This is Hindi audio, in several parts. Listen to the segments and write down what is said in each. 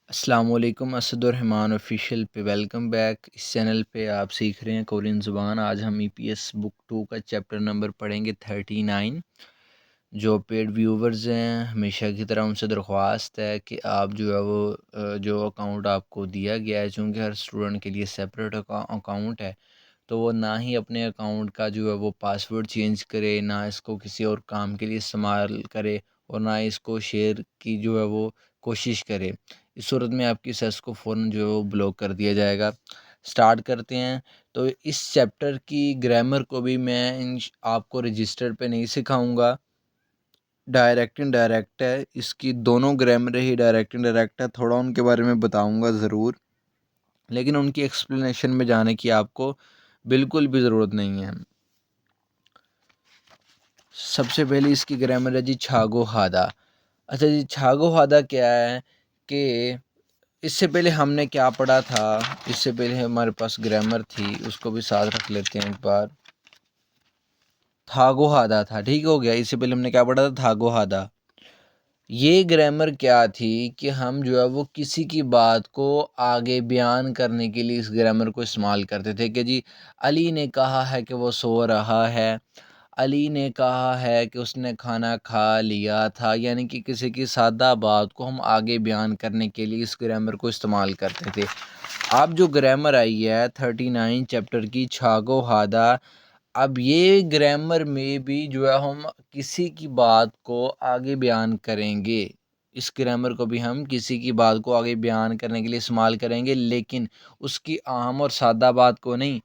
अस्सलाम वालेकुम। असदुर्रहमान ऑफिशियल पे वेलकम बैक। इस चैनल पे आप सीख रहे हैं कोरियन ज़ुबान। आज हम ईपीएस बुक 2 का चैप्टर नंबर पढ़ेंगे 39। जो पेड व्यूवर्स हैं हमेशा की तरह उनसे दरख्वास्त है कि आप जो है वो जो अकाउंट आपको दिया गया है, चूँकि हर स्टूडेंट के लिए सेपरेट अकाउंट है, तो वो ना ही अपने अकाउंट का जो है वो पासवर्ड चेंज करे, ना इसको किसी और काम के लिए इस्तेमाल करे और ना ही इसको शेयर की जो है वो कोशिश करे। इस सूरत में आपकी सेस को फ़ौरन जो है वो ब्लॉक कर दिया जाएगा। स्टार्ट करते हैं। तो इस चैप्टर की ग्रामर को भी मैं आपको रजिस्टर पे नहीं सिखाऊंगा, डायरेक्ट इनडायरेक्ट है। इसकी दोनों ग्रामर ही डायरेक्ट इनडायरेक्ट है। थोड़ा उनके बारे में बताऊंगा ज़रूर, लेकिन उनकी एक्सप्लेनेशन में जाने की आपको बिल्कुल भी ज़रूरत नहीं है। सबसे पहले इसकी ग्रामर है जी छागो हादा। अच्छा जी, छागो हादा क्या है कि इससे पहले हमने क्या पढ़ा था, इससे पहले हमारे पास ग्रामर थी, उसको भी साथ रख लेते हैं एक बार। थागो हादा था, ठीक हो गया। इससे पहले हमने क्या पढ़ा था, थागो हादा। ये ग्रामर क्या थी कि हम जो है वो किसी की बात को आगे बयान करने के लिए इस ग्रामर को इस्तेमाल करते थे कि जी अली ने कहा है कि वो सो रहा है, अली ने कहा है कि उसने खाना खा लिया था, यानी कि किसी की सादा बात को हम आगे बयान करने के लिए इस ग्रामर को इस्तेमाल करते थे। अब जो ग्रामर आई है 39 चैप्टर की छागो हादा, अब ये ग्रामर में भी जो है हम किसी की बात को आगे बयान करेंगे। इस ग्रामर को भी हम किसी की बात को आगे बयान करने के लिए इस्तेमाल करेंगे, लेकिन उसकी आम और सादा बात को नहीं।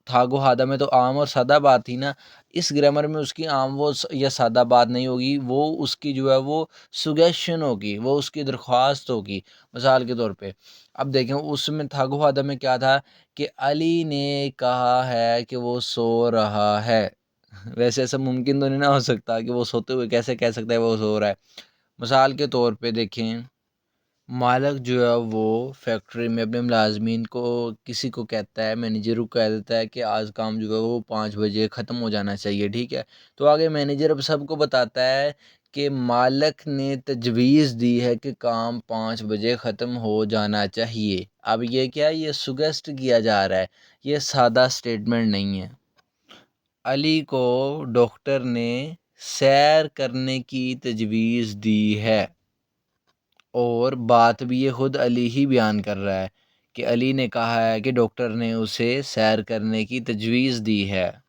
थागो हादा में तो आम और सादा बात थी ना, इस ग्रामर में उसकी आम वो या सादा बात नहीं होगी, वो उसकी जो है वो सुगेशन होगी, वो उसकी दरख्वास्त होगी। मिसाल के तौर पे अब देखें, उसमें थागो हादा में क्या था कि अली ने कहा है कि वो सो रहा है। वैसे ऐसा मुमकिन तो नहीं ना हो सकता कि वो सोते हुए कैसे कह सकता है वो सो रहा है। मिसाल के तौर पे देखें, मालिक जो है वो फैक्ट्री में अपने मुलाजमीन को किसी को कहता है, मैनेजर को कह देता है कि आज काम जो है वो 5 बजे ख़त्म हो जाना चाहिए, ठीक है। तो आगे मैनेजर अब सबको बताता है कि मालिक ने तजवीज़ दी है कि काम 5 बजे ख़त्म हो जाना चाहिए। अब ये क्या है, ये सुगेस्ट किया जा रहा है, ये सादा स्टेटमेंट नहीं है। अली को डॉक्टर ने सैर करने की तजवीज़ दी है, और बात भी ये ख़ुद अली ही बयान कर रहा है कि अली ने कहा है कि डॉक्टर ने उसे सैर करने की तजवीज़ दी है।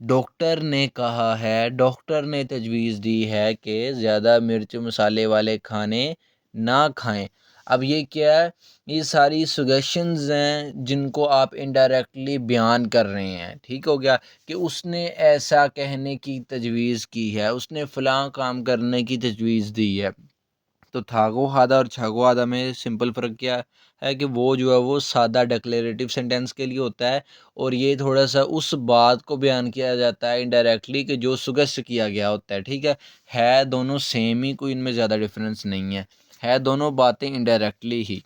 डॉक्टर ने कहा है, डॉक्टर ने तजवीज़ दी है कि ज़्यादा मिर्च मसाले वाले खाने ना खाएं। अब ये क्या है, ये सारी सुगेशंस हैं जिनको आप इनडायरेक्टली बयान कर रहे हैं, ठीक हो गया। कि उसने ऐसा कहने की तजवीज़ की है, उसने फ़लाँ काम करने की तजवीज़ दी है। तो थागो हादा और छागो हादा में सिंपल फ़र्क क्या है कि वो जो है वो सादा डिक्लेरेटिव सेंटेंस के लिए होता है, और ये थोड़ा सा उस बात को बयान किया जाता है इनडायरेक्टली कि जो सुगेस्ट किया गया होता है, ठीक है। दोनों सेम ही, कोई इनमें ज़्यादा डिफरेंस नहीं है दोनों बातें इनडायरेक्टली ही।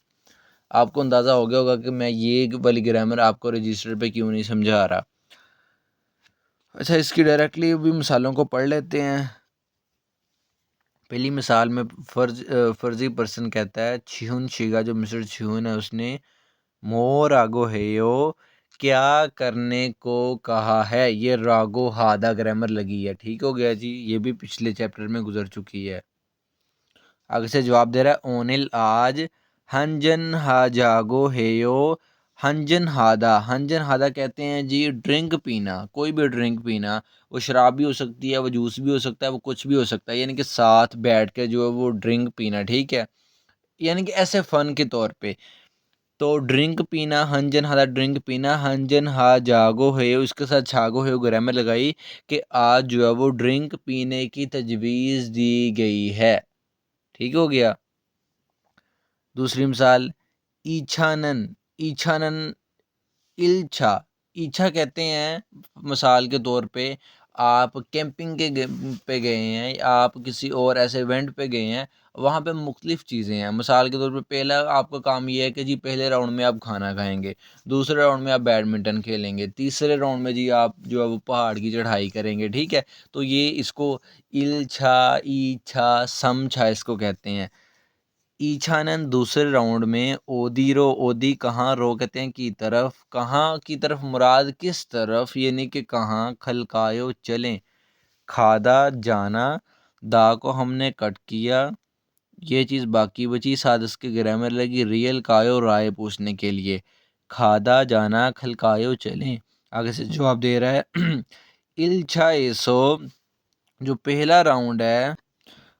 आपको अंदाज़ा हो गया होगा कि मैं ये वाली ग्रामर आपको रजिस्टर पे क्यों नहीं समझा रहा। अच्छा, इसकी डायरेक्टली भी मिसालों को पढ़ लेते हैं। पहली मिसाल में फर्जी पर्सन कहता है, छिहुन शिगा, जो मिस्टर छिहुन है उसने मोर रागो हेयो, क्या करने को कहा है। ये रागो हादा ग्रामर लगी है, ठीक हो गया जी। ये भी पिछले चैप्टर में गुजर चुकी है। आगे से जवाब दे रहा है, ओनिल आज हंजन हाजागो हेयो, हंजन हादा। हंजन हादा कहते हैं जी ड्रिंक पीना, कोई भी ड्रिंक पीना। वो शराब भी हो सकती है, वो जूस भी हो सकता है, वो कुछ भी हो सकता है, यानी कि साथ बैठ के जो है वो ड्रिंक पीना, ठीक है। यानी कि ऐसे फ़न के तौर पे। तो ड्रिंक पीना, हंजन हादा ड्रिंक पीना, हंजन हा जागो है, उसके साथ छागो है ग्रामर लगाई कि आज जो है वो ड्रिंक पीने की तजवीज़ दी गई है, ठीक हो गया। दूसरी मिसाल, ईछानन। ईछानन इल्छा, इच्छा कहते हैं। मिसाल के तौर पे आप कैंपिंग पे गए हैं, आप किसी और ऐसे इवेंट पे गए हैं, वहाँ पे मुख्तलिफ़ चीज़ें हैं। मिसाल के तौर पे पहला आपका काम ये है कि जी पहले राउंड में आप खाना खाएंगे, दूसरे राउंड में आप बैडमिंटन खेलेंगे, तीसरे राउंड में जी आप जो है वो पहाड़ की चढ़ाई करेंगे, ठीक है। तो ये इसको इल्छा, ईछा, समझा इसको कहते हैं। ईछानन दूसरे राउंड में ओदीरो, ओदी कहाँ, रो कहते हैं की तरफ, कहाँ की तरफ मुराद किस तरफ, यानी कि कहाँ, खलकायो चलें, खादा जाना, दा को हमने कट किया, ये चीज़ बाकी बची, साथ इसके ग्रामर लगी रियल कायो राय पूछने के लिए, खादा जाना खलकायो चलें। आगे से जवाब दे रहा है इल्छा एसो, जो पहला राउंड है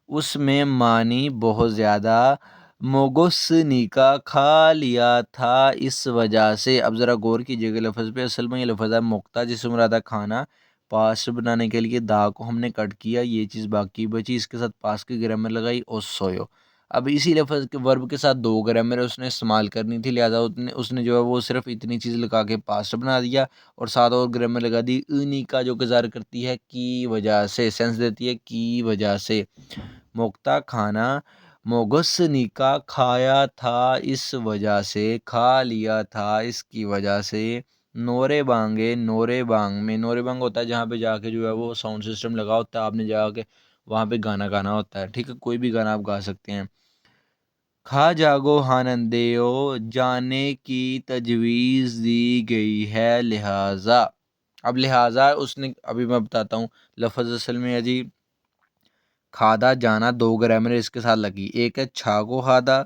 उसमें मानी बहुत ज़्यादा, मोगोसनी का खा लिया था इस वजह से। अब ज़रा गौर कीजिएगा लफ्ज़ पे, असल में ये लफ्ज़ है मुक्ता, जिससे मुराद खाना, पास बनाने के लिए दा को हमने कट किया, ये चीज़ बाकी बची, इसके साथ पास की ग्रामर लगाई और सोयो। अब इसी लफ्ज़ के वर्ब के साथ दो ग्रामर उसने इस्तेमाल करनी थी, लिहाजा उसने उसने जो है वो सिर्फ इतनी चीज़ लगा के पास्ट बना दिया और साथ और ग्रामर लगा दी उनी का, जो गुजार करती है की वजह से, सेंस देती है की वजह से। मुक्ता खाना मोगसनी का खाया था इस वजह से, खा लिया था इसकी वजह से। नोरे बांगे, नोरे बांग में, नोरे बांग होता है जहाँ पे जाके जो है वो साउंड सिस्टम लगा होता है, आपने जाके वहाँ पे गाना गाना होता है, ठीक है, कोई भी गाना आप गा सकते हैं। खा जागो हानंदेओ, जाने की तजवीज़ दी गई है लिहाजा। अब लिहाजा उसने, अभी मैं बताता हूँ लफ्ज़ असल में है जी, खादा जाना, दो ग्रामर इसके साथ लगी, एक है छागो हादा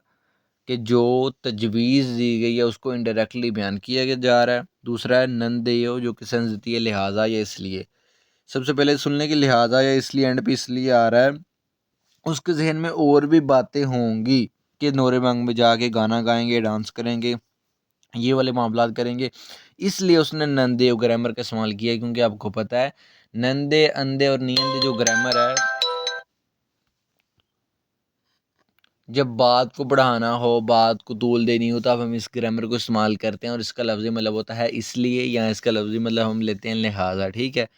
कि जो तजवीज़ दी गई है उसको इनडायरेक्टली बयान किया जा रहा है, दूसरा है नंदेयो जो कि सेंस देती है लिहाजा या इसलिए। सबसे पहले सुन लें कि लिहाजा या इसलिए एंड पे इसलिए आ रहा है, उसके जहन में और भी बातें होंगी कि नोरे बांग में जाके गाना गाएंगे, डांस करेंगे, ये वाले मामलात करेंगे, इसलिए उसने नंदे ग्रामर का इस्तेमाल किया, क्योंकि आपको पता है नंदे अंधे और नींदे जो ग्रामर है, जब बात को बढ़ाना हो, बात को तूल देनी हो, तब हम इस ग्रामर को इस्तेमाल करते हैं और इसका लफ्ज़ी मतलब होता है इसलिए, या इसका लफ्ज़ी मतलब हम लेते हैं लिहाजा, ठीक है।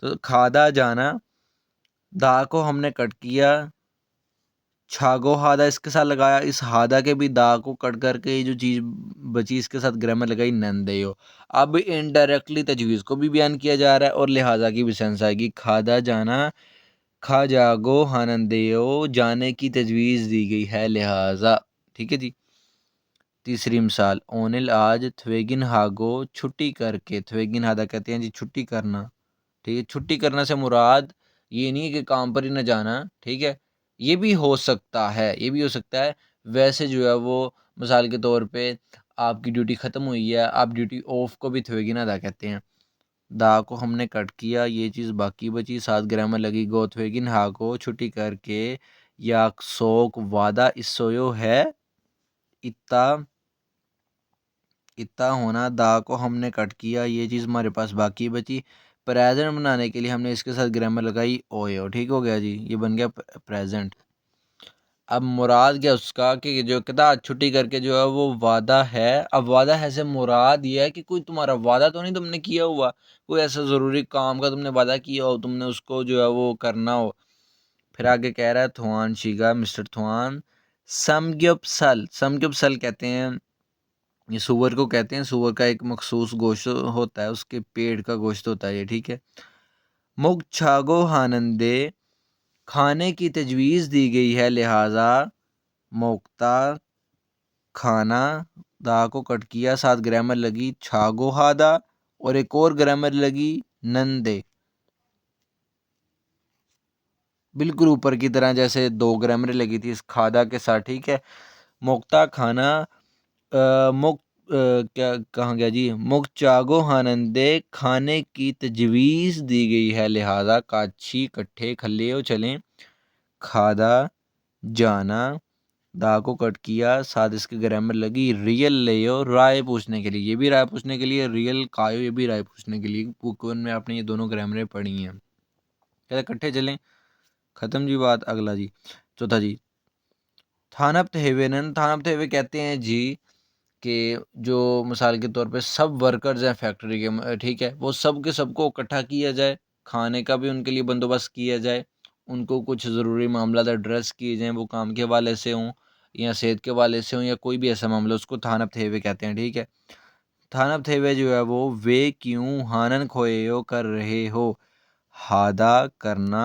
तो खादा जाना, दा को हमने कट किया, छागो हादा इसके साथ लगाया, इस हादा के भी दा को कट करके ये जो चीज़ बची इसके साथ ग्रामर लगाई नंदेयो। अब इनडायरेक्टली तजवीज़ को भी बयान किया जा रहा है और लिहाजा की भी सेंस आएगी, खादा जाना, खा जागो हानंदेयो, जाने की तजवीज़ दी गई है लिहाजा, ठीक है जी। तीसरी मिसाल, ओनिल आज थवेगिन हागो, छुट्टी करके, थवेगिन हादा कहते हैं जी छुट्टी करना, ठीक है, छुट्टी करना से मुराद ये नहीं है कि काम पर ही ना जाना, ठीक है, ये भी हो सकता है, ये भी हो सकता है। वैसे जो है वो मिसाल के तौर पे आपकी ड्यूटी ख़त्म हुई है, आप ड्यूटी ऑफ को भी थवेगिन अदा कहते हैं, दा को हमने कट किया, ये चीज़ बाकी बची, साथ ग्रामर लगी गो, थवेगिन हा को छुट्टी करके, या सोक वादा इसोयो है, इतना इतना होना, दा को हमने कट किया, ये चीज़ हमारे पास बाकी बची। प्रेजेंट बनाने के लिए हमने इसके साथ ग्रामर लगाई ओयो, ठीक हो गया जी, ये बन गया प्रेजेंट। अब मुराद क्या उसका कि जो कहता छुट्टी करके जो है वो वादा है, अब वादा है से मुराद ये है कि कोई तुम्हारा वादा तो नहीं तुमने किया हुआ, कोई ऐसा ज़रूरी काम का तुमने वादा किया हो, तुमने उसको जो है वो करना हो। फिर आगे कह रहा है थुआन शिगा, मिस्टर थुआन समग्यपसल, समग्यपसल कहते हैं, ये सूअर को कहते हैं, सूअर का एक मखसूस गोश्त होता है, उसके पेट का गोश्त होता है ये, ठीक है। मुग छागो हानंदे, खाने की तजवीज़ दी गई है लिहाजा, मोक्ता खाना, दा को कट किया, साथ ग्रामर लगी छागो हादा और एक और ग्रामर लगी नंदे, बिल्कुल ऊपर की तरह जैसे दो ग्रामर लगी थी इस खादा के साथ, ठीक है। मोक्ता खाना, मुक क्या कहाँ गया जी, मुकचागो हानंदे, खाने की तजवीज़ दी गई है लिहाजा, काछी कट्ठे खल्ले चलें, खादा जाना, दा को कट किया, साथ इसके ग्रामर लगी रियल लेयो, राय पूछने के लिए, ये भी राय पूछने के लिए, रियल कायो ये भी राय पूछने के लिए, बुक वन में आपने ये दोनों ग्रामरें पढ़ी हैं। कहते इकट्ठे चलें, ख़त्म जी बात। अगला जी, चौथा जी, थानप हेवेनन, थानप हेवे कहते हैं जी कि जो मिसाल के तौर पे सब वर्कर्स हैं फैक्ट्री के, ठीक है, वो सब के सबको इकट्ठा किया जाए, खाने का भी उनके लिए बंदोबस्त किया जाए, उनको कुछ ज़रूरी मामला एड्रेस किए जाएँ, वो काम के हवाले से हों या सेहत के हवाले से हों या कोई भी ऐसा मामला, उसको थानप थेवे कहते हैं, ठीक है। थानप थेवे जो है वो वे क्यों हानन खोयो कर रहे हो, हादा करना,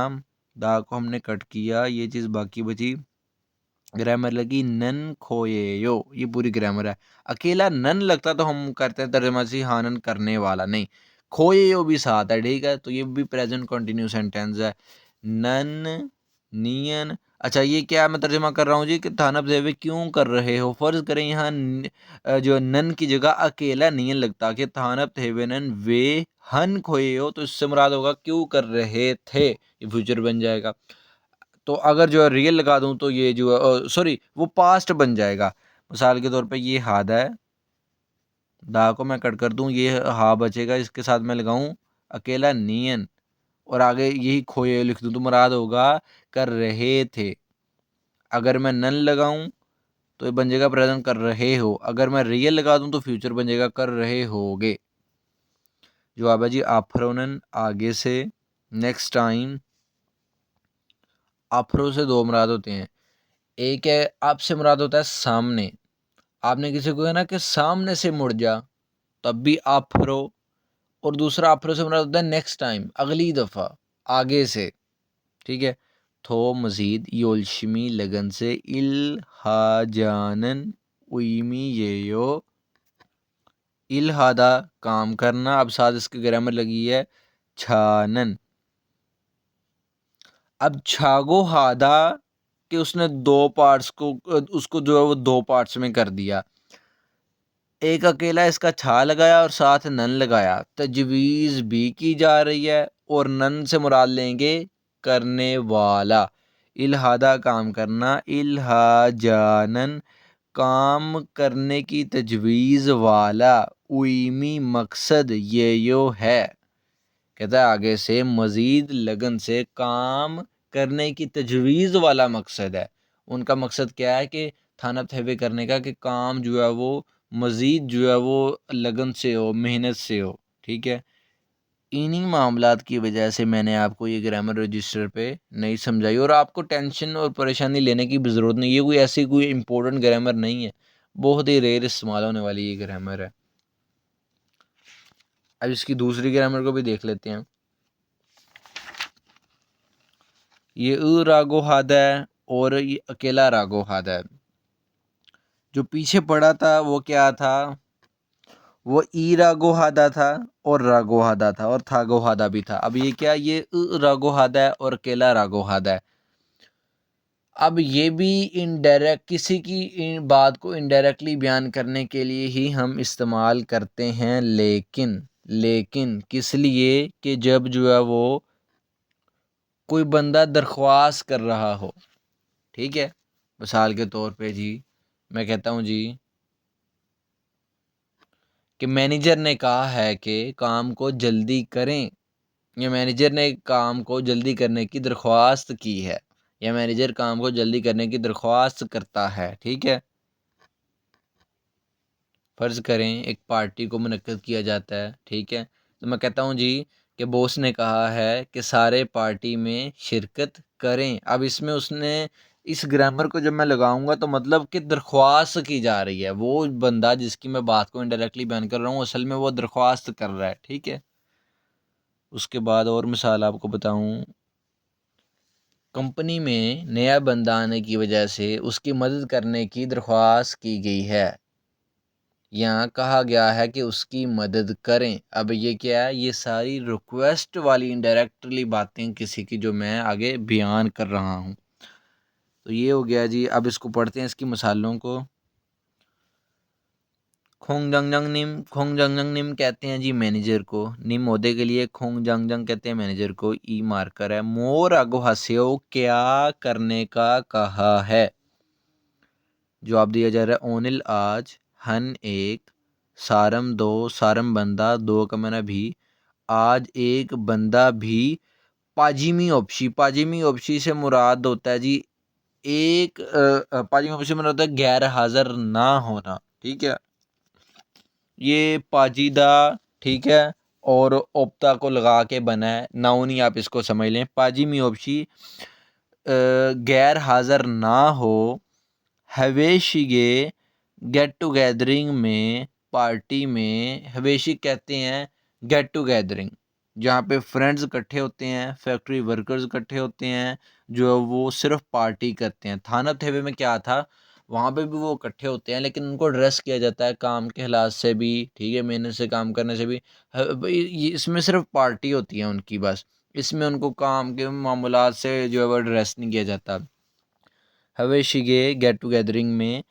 दा को हमने कट किया, ये चीज़ बाकी बची, ग्रामर लगी नन खोये यो, ये पूरी ग्रामर है। अकेला नन लगता तो हम करते हैं तर्जमा सी हाँ नन करने वाला, नहीं, खोये यो भी साथ है, ठीक है, तो ये भी प्रेजेंट कंटिन्यू सेंटेंस है। नन नियन, अच्छा ये क्या मैं तर्जमा कर रहा हूँ जी कि थानब से वे क्यों कर रहे हो। फर्ज करें यहाँ जो नन की जगह अकेला नियन लगता कि थानब थे वे नन वे हन खोए हो, तो इससे मुराद होगा क्यों कर रहे थे, ये फ्यूचर बन जाएगा। तो अगर जो है रियल लगा दूं तो ये जो है सॉरी वो पास्ट बन जाएगा। मिसाल के तौर पे ये हाद है, दा को मैं कट कर दूं, ये हा बचेगा, इसके साथ मैं लगाऊं अकेला नियन और आगे यही खोए लिख दूं तो मुराद होगा कर रहे थे। अगर मैं नन लगाऊं तो ये बन जाएगा प्रेजेंट कर रहे हो, अगर मैं रियल लगा दूं तो फ्यूचर बन जाएगा कर रहे होगे। जवाब है जी आफरोनन, आगे से। नेक्स्ट टाइम, आफरो से दो मुराद होते हैं, एक है आपसे मुराद होता है सामने, आपने किसी को है ना कि सामने से मुड़ जा, तब भी आफरो। और दूसरा आफरो से मुराद होता है नेक्स्ट टाइम, अगली दफ़ा, आगे से, ठीक है। थो मजीद योलशमी लगन से इल्हाजानन उइमी येयो, इल्हादा काम करना, अब साथ इसकी ग्रामर लगी है छानन। अब छागो हादा कि उसने दो पार्ट्स को उसको जो है वो दो पार्ट्स में कर दिया, एक अकेला इसका छा लगाया और साथ नन लगाया, तजवीज़ भी की जा रही है और नन से मुराद लेंगे करने वाला। इल्हादा काम करना, इल्हाजानन काम करने की तजवीज़ वाला, उइमी मकसद ये यो है। कहता है आगे से मज़ीद लगन से काम करने की तजवीज़ वाला मकसद है। उनका मकसद क्या है कि थाना तहवे करने का, कि काम जो है वो मज़ीद जो है वो लगन से हो, मेहनत से हो, ठीक है। इन्हीं मामलात की वजह से मैंने आपको ये ग्रामर रजिस्टर पे नहीं समझाई, और आपको टेंशन और परेशानी लेने की भी ज़रूरत नहीं, ये कोई ऐसी कोई इंपॉर्टेंट ग्रामर नहीं है, बहुत ही रेयर इस्तेमाल होने वाली ये ग्रामर है। अब इसकी दूसरी ग्रामर को भी देख लेते हैं। ये रागो हाद है और ये अकेला रागो हाद है। जो पीछे पड़ा था वो क्या था, वो ई रागो हादा था और रागो हादा था और थागो हादा भी था। अब ये क्या, ये रागो हादा है और अकेला रागो हादा है। अब ये भी इनडायरेक्ट किसी की इन बात को इनडायरेक्टली बयान करने के लिए ही हम इस्तेमाल करते हैं, लेकिन लेकिन किस लिए कि जब जो है वो कोई बंदा दरख्वास्त कर रहा हो, ठीक है। मिसाल के तौर पे जी मैं कहता हूँ जी कि मैनेजर ने कहा है कि काम को जल्दी करें, या मैनेजर ने काम को जल्दी करने की दरख्वास्त की है, या मैनेजर काम को जल्दी करने की दरख्वास्त करता है, ठीक है। फ़र्ज़ करें एक पार्टी को मुनक्किद किया जाता है, ठीक है, तो मैं कहता हूँ जी कि बॉस ने कहा है कि सारे पार्टी में शिरकत करें। अब इसमें उसने इस ग्रामर को जब मैं लगाऊंगा तो मतलब कि दरख्वास्त की जा रही है, वो बंदा जिसकी मैं बात को इनडायरेक्टली बयान कर रहा हूँ असल में वो दरख्वास्त कर रहा है, ठीक है। उसके बाद और मिसाल आपको बताऊँ, कंपनी में नया बंदा आने की वजह से उसकी मदद करने की दरख्वास्त की गई है, यहाँ कहा गया है कि उसकी मदद करें। अब ये क्या है, ये सारी रिक्वेस्ट वाली इनडायरेक्टली बातें किसी की जो मैं आगे बयान कर रहा हूँ। तो ये हो गया जी। अब इसको पढ़ते हैं इसकी मिसालों को। खोंग जंग निम कहते हैं जी मैनेजर को, निम ओहदे के लिए, खोंग जंग कहते हैं मैनेजर को, ई मार्कर है। मोर आगो हस्यो क्या करने का कहा है। जवाब दिया जा रहा है ओनिल आज, हन एक, सारम दो, सारम बंदा, दो का मैंने भी, आज एक बंदा भी, पाजिमी ऑप्शी, पाजिमी ऑप्शी से मुराद होता है जी एक पाजिमी ऑप्शी से मुराद होता है गैर हाजिर ना होना, ठीक है। ये पाजीदा, ठीक है, और ओप्ता को लगा के बना है, नाउनी आप इसको समझ लें। पाजिमी ऑप्शी गैर हाजिर ना हो, हवेशिगे गेट टुगेदरिंग में, पार्टी में, हवेशी कहते हैं गेट टुगेदरिंग जहाँ पे फ्रेंड्स इकट्ठे होते हैं, फैक्ट्री वर्कर्स इकट्ठे होते हैं, जो है वो सिर्फ पार्टी करते हैं। थाना थेवे में क्या था, वहाँ पे भी वो इकट्ठे होते हैं लेकिन उनको ड्रेस किया जाता है काम के हालात से भी, ठीक है, मेहनत से काम करने से भी। इसमें सिर्फ पार्टी होती है उनकी बस, इसमें उनको काम के मामूलात से जो है वो ड्रेस नहीं किया जाता। हवेशिगे गेट टुगेदरिंग में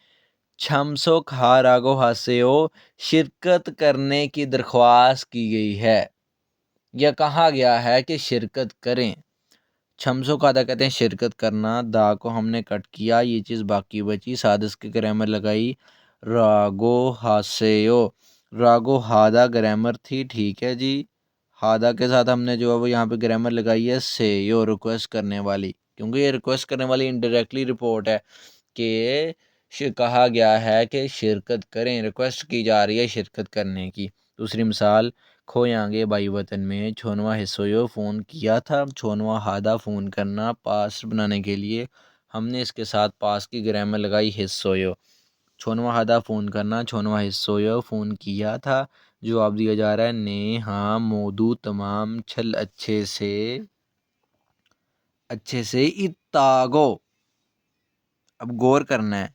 छमसो खा रागो हास्यो शिरकत करने की दरख्वास्त की गई है, यह कहा गया है कि शिरकत करें। छमसो का अदा कहते हैं शिरकत करना, दा को हमने कट किया, ये चीज़ बाकी बची, सादस की ग्रामर लगाई रागो हास्यो, रागो हादा ग्रामर थी, ठीक है जी। हादा के साथ हमने जो है वो यहाँ पे ग्रामर लगाई है सेयो, रिक्वेस्ट करने वाली, क्योंकि ये रिक्वेस्ट करने वाली इनडायरेक्टली रिपोर्ट है कि कहा गया है कि शिरकत करें, रिक्वेस्ट की जा रही है शिरकत करने की। दूसरी मिसाल, खोयांगे बाई वतन में छोनवा हिस्सोयो फ़ोन किया था, छोनवा हादा फ़ोन करना, पास बनाने के लिए हमने इसके साथ पास की ग्रामर लगाई हिस्सोयो। छोनवा हादा फ़ोन करना, छोनवा हिस्सोयो फ़ोन किया था, जवाब दिया जा रहा है ने हाँ मौदू तमाम छल अच्छे से इत्तागो। अब गौर करना है,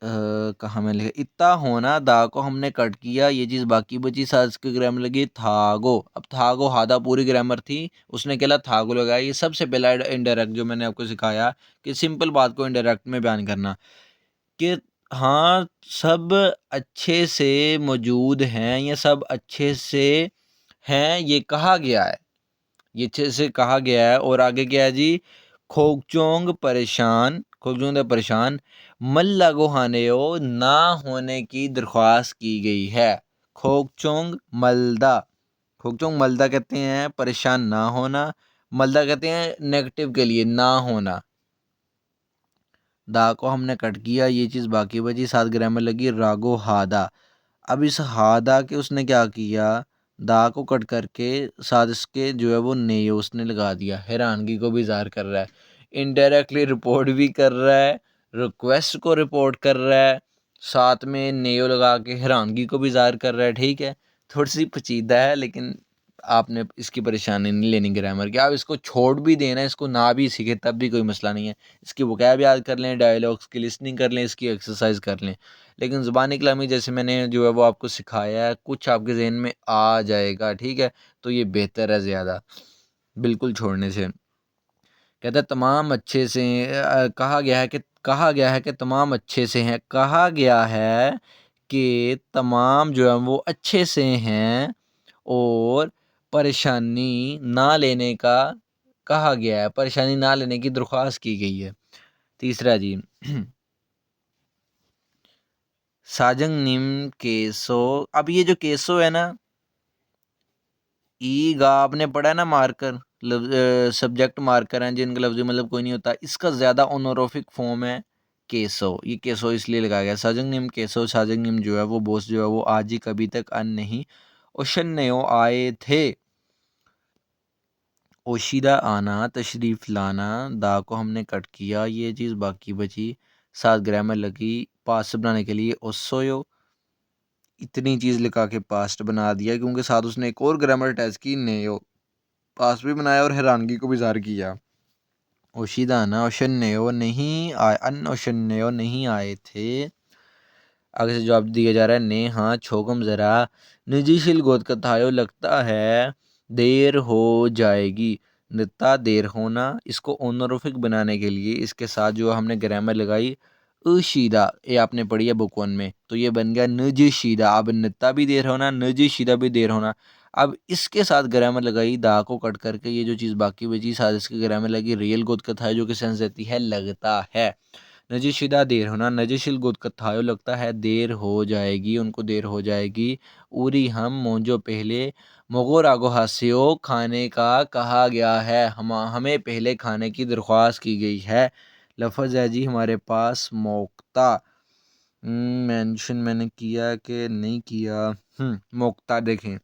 कहाँ में लिखा इतना होना, दा को हमने कट किया, ये चीज़ बाकी बची, साथ इसकी ग्रामर लगी थागो। अब थागो हादा पूरी ग्रामर थी, उसने क्या थागो लगाया। ये सबसे पहला इनडायरेक्ट जो मैंने आपको सिखाया कि सिंपल बात को इनडायरेक्ट में बयान करना कि हाँ सब अच्छे से मौजूद हैं या सब अच्छे से हैं, ये कहा गया है, ये अच्छे से कहा गया है। और आगे क्या है जी, खोकचोंग परेशान, खोकचोंग परेशान, मल्ला गोहानेओ ना होने की दरख्वास्त की गई है। खोकचोंग मलदा, खोकचोंग मलदा कहते हैं परेशान ना होना, मलदा कहते हैं नेगेटिव के लिए ना होना। दा को हमने कट किया, ये चीज़ बाकी बची, साथ ग्रामर लगी रागो हादा। अब इस हादा के उसने क्या किया, दा को कट करके साथ इसके जो है वो नेयो उसने लगा दिया, हैरानगी को भी ज़ाहिर कर रहा है, इनडायरेक्टली रिपोर्ट भी कर रहा है, रिक्वेस्ट को रिपोर्ट कर रहा है, साथ में नेयो लगा के हैरानगी को भी ज़ाहिर कर रहा है, ठीक है। थोड़ी सी पेचीदा है लेकिन आपने इसकी परेशानी नहीं लेनी ग्रामर की, आप इसको छोड़ भी देना, इसको ना भी सीखे तब भी कोई मसला नहीं है। इसकी वोकैब याद कर लें, डायलॉग्स की लिसनिंग कर लें, इसकी एक्सरसाइज कर लें, लेकिन ज़ुबानी कलामी जैसे मैंने जो है वो आपको सिखाया है, कुछ आपके जहन में आ जाएगा, ठीक है, तो ये बेहतर है ज़्यादा बिल्कुल छोड़ने से। कहता है तमाम अच्छे से कहा गया है कि तमाम अच्छे से हैं, कहा गया है कि तमाम जो है वो अच्छे से हैं, और परेशानी ना लेने का कहा गया है, परेशानी ना लेने की दरख्वास्त की गई है। तीसरा जी साजंग निम केसो, अब ये जो केसो है ना, ई गा आपने पढ़ा है ना, मार्कर सब्जेक्ट मार्कर हैं जिनका लफ्ज़ी मतलब कोई नहीं होता, इसका ज़्यादा ऑनोरोफिक फॉर्म है केसो। ये केसो इसलिए लगाया गया, साजंग निम केसो, साजंग निम जो है वो बोस जो है वो आज ही कभी तक अन नहीं ओशन नयो आए थे। ओशीदा आना, तशरीफ़ लाना, दा को हमने कट किया, ये चीज़ बाकी बची, साथ ग्रामर लगी पास्ट बनाने के लिए ओसोयो, इतनी चीज़ लिखा के पास्ट बना दिया क्योंकि साथ उसने एक और ग्रामर अटैच की नेयो, पास्ट भी बनाया और हैरानगी को भी ज़ाहिर किया। ओशीदा आना, ओशन्यो नहीं आए, अन ओशन्यो नहीं आए थे। आगे से जवाब दिया जा रहा है ने हाँ छोगम ज़रा, निजीशिल गोद कथायो लगता है देर हो जाएगी, नित्ता देर होना, इसको ओनोरिफिक बनाने के लिए इसके साथ जो हमने ग्रामर लगाई अशीदा, ये आपने पढ़ी है बुक वन में, तो ये बन गया नजीशीदा। अब नित्ता भी देर होना, नजीशीदा भी देर होना। अब इसके साथ ग्रामर लगाई दा को कट करके, ये जो चीज़ बाकी बची साथ इसकी ग्रामर लगी रियल गोद कथा जो कि सेंस देती है लगता है। नजीशिदा देर होना, नजीशिल गुद कथायो लगता है देर हो जाएगी, उनको देर हो जाएगी। उरी हम मोंजो पहले मोगो रागो हास्यो, खाने का कहा गया है, हमें पहले खाने की दरख्वास्त की गई है। लफ्ज़ है जी हमारे पास मोक्ता, मेंशन मैंने किया कि नहीं किया, मोक्ता देखें,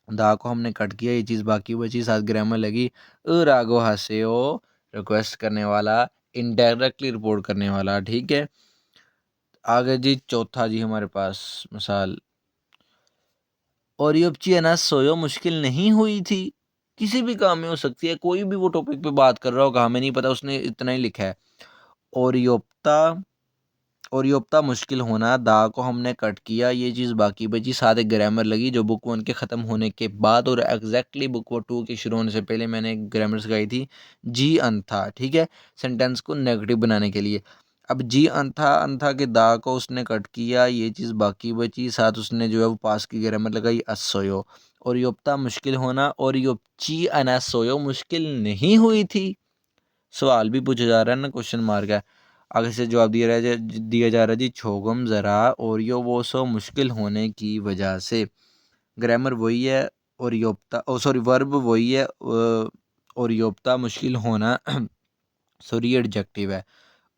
दा को हमने कट किया, ये चीज़ बाकी बची, साथ ग्रामर लगी रागो हास्यो, रिक्वेस्ट करने वाला, इनडायरेक्टली रिपोर्ट करने वाला, ठीक है। आगे जी चौथा जी हमारे पास मिसाल, और ये बच्ची है ना सोयो मुश्किल नहीं हुई थी, किसी भी काम में हो सकती है, कोई भी वो टॉपिक पे बात कर रहा होगा, हमें नहीं पता, उसने इतना ही लिखा है। ओरियोप्ता, ओरियोप्ता मुश्किल होना, दा को हमने कट किया, ये चीज़ बाकी बची, साथ एक ग्रामर लगी जो बुक 1 के ख़त्म होने के बाद और एग्जैक्टली बुक 2 के शुरू होने से पहले मैंने एक ग्रामर सिखाई थी, जी अंथा, ठीक है, सेंटेंस को नेगेटिव बनाने के लिए। अब जी अंथा, अंथा के दा को उसने कट किया, ये चीज़ बाकी बची, साथ उसने जो है वो पास की ग्रामर लगाई, असोयो। ओरियोप्ता मुश्किल होना, ओरियोपची अनासोयो मुश्किल नहीं हुई थी, सवाल भी पूछा जा रहा है ना, क्वेश्चन मार्क है, आगे से जवाब दिया जा रहा है जी, छोगम ज़रा ओरियो वो सो मुश्किल होने की वजह से। ग्रामर वही है, ओरियोप्ता ओ सॉरी वर्ब वही है, ओरियोप्ता मुश्किल होना सॉरी एडजेक्टिव है,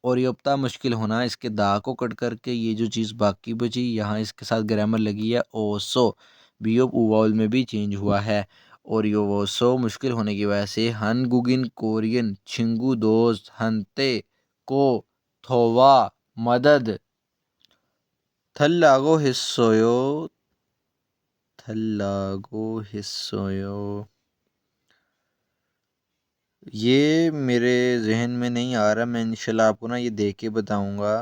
ओरियोप्ता मुश्किल होना, इसके दा को कट करके ये जो चीज़ बाकी बची यहाँ इसके साथ ग्रामर लगी है, ओसो बीओ वावल में भी चेंज हुआ है, ओरियोवोसो मुश्किल होने की वजह से, हन गुगिन कोरियन छिंगू दोस्त हंते को थोवा मदद, थल्लागो हिस्सोयो, थल्लागो हिस्सोयो, ये मेरे जहन में नहीं आ रहा, मैं इंशाल्लाह आपको ना ये देख के बताऊंगा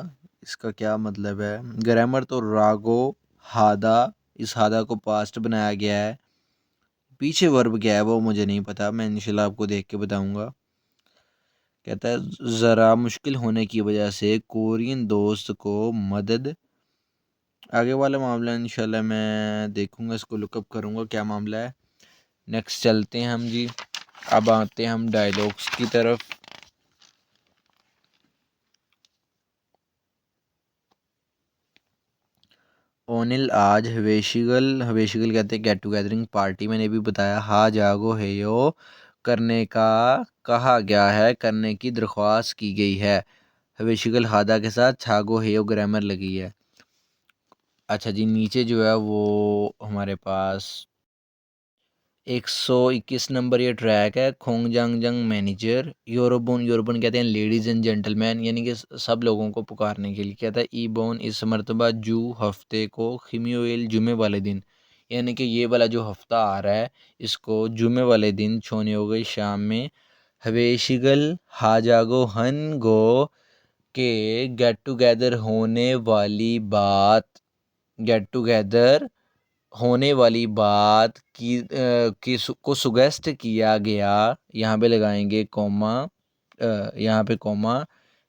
इसका क्या मतलब है। ग्रामर तो रागो हादा, इस हादा को पास्ट बनाया गया है, पीछे वर्ब क्या है वो मुझे नहीं पता, मैं इंशाल्लाह आपको देख के बताऊंगा। कहता है ज़रा मुश्किल होने की वजह से कोरियन दोस्त को मदद, आगे वाला मामला इंशाल्लाह मैं देखूंगा, इसको लुकअप करूंगा क्या मामला है। नेक्स्ट चलते हैं हम जी, अब आते हैं हम डायलॉग्स की तरफ। ओनिल आज हवेशिगल, हवेशिगल कहते हैं गेट टुगेदरिंग पार्टी, मैंने भी बताया, हा जागो है यो करने का कहा गया है, करने की दरख्वास्त की गई है, हवेशिगल हादा के साथ छागो है यो ग्रामर लगी है। अच्छा जी, नीचे जो है वो हमारे पास 121 नंबर ये ट्रैक है, खोंगजांगजंग मैनेजर, यूरोबोन, यूरोबोन कहते हैं लेडीज़ एंड जेंटलमैन, यानी कि सब लोगों को पुकारने के लिए, कहता है ई बोन इस मरतबा जू हफ्ते को, खिम्योएल जुमे वाले दिन, यानी कि ये वाला जो हफ्ता आ रहा है इसको जुमे वाले दिन छोने हो गई शाम में, हवेशिगल हाजागो हन गो के गेट टुगेदर होने वाली बात, गेट टुगेदर होने वाली बात को सुगेस्ट किया गया, यहाँ पे लगाएंगे कॉमा, यहाँ पे कॉमा,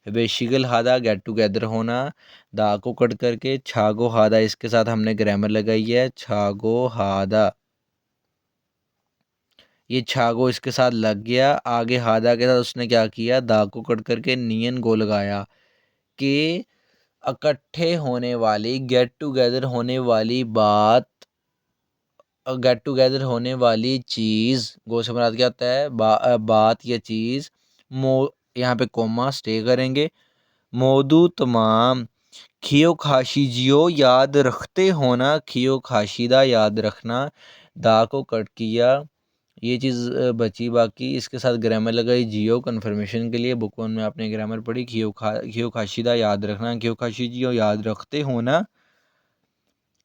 बेशिगल हादा गेट टुगेदर होना, दा को कट करके छागो हादा, इसके साथ हमने ग्रामर लगाई है, छागो हादा, ये छागो इसके साथ लग गया, आगे हादा के साथ उसने क्या किया, दा को कट करके नियन गो लगाया, कि इकट्ठे होने वाली, गेट टुगेदर होने वाली बात, गेट टुगेदर होने वाली चीज़, गो से मुराद क्या होता है, बात या चीज़, मो यहाँ पे कोमा स्टे करेंगे, मौदू तमाम, खियो खाशिजियो याद रखते होना, खियो खाशिदा याद रखना, दा को कट किया, ये चीज़ बची बाकी, इसके साथ ग्रामर लगाई जियो कन्फर्मेशन के लिए, बुक 1 में आपने ग्रामर पढ़ी, खियो खाशिदा याद रखना, खियो खाशिजियो याद रखते होना,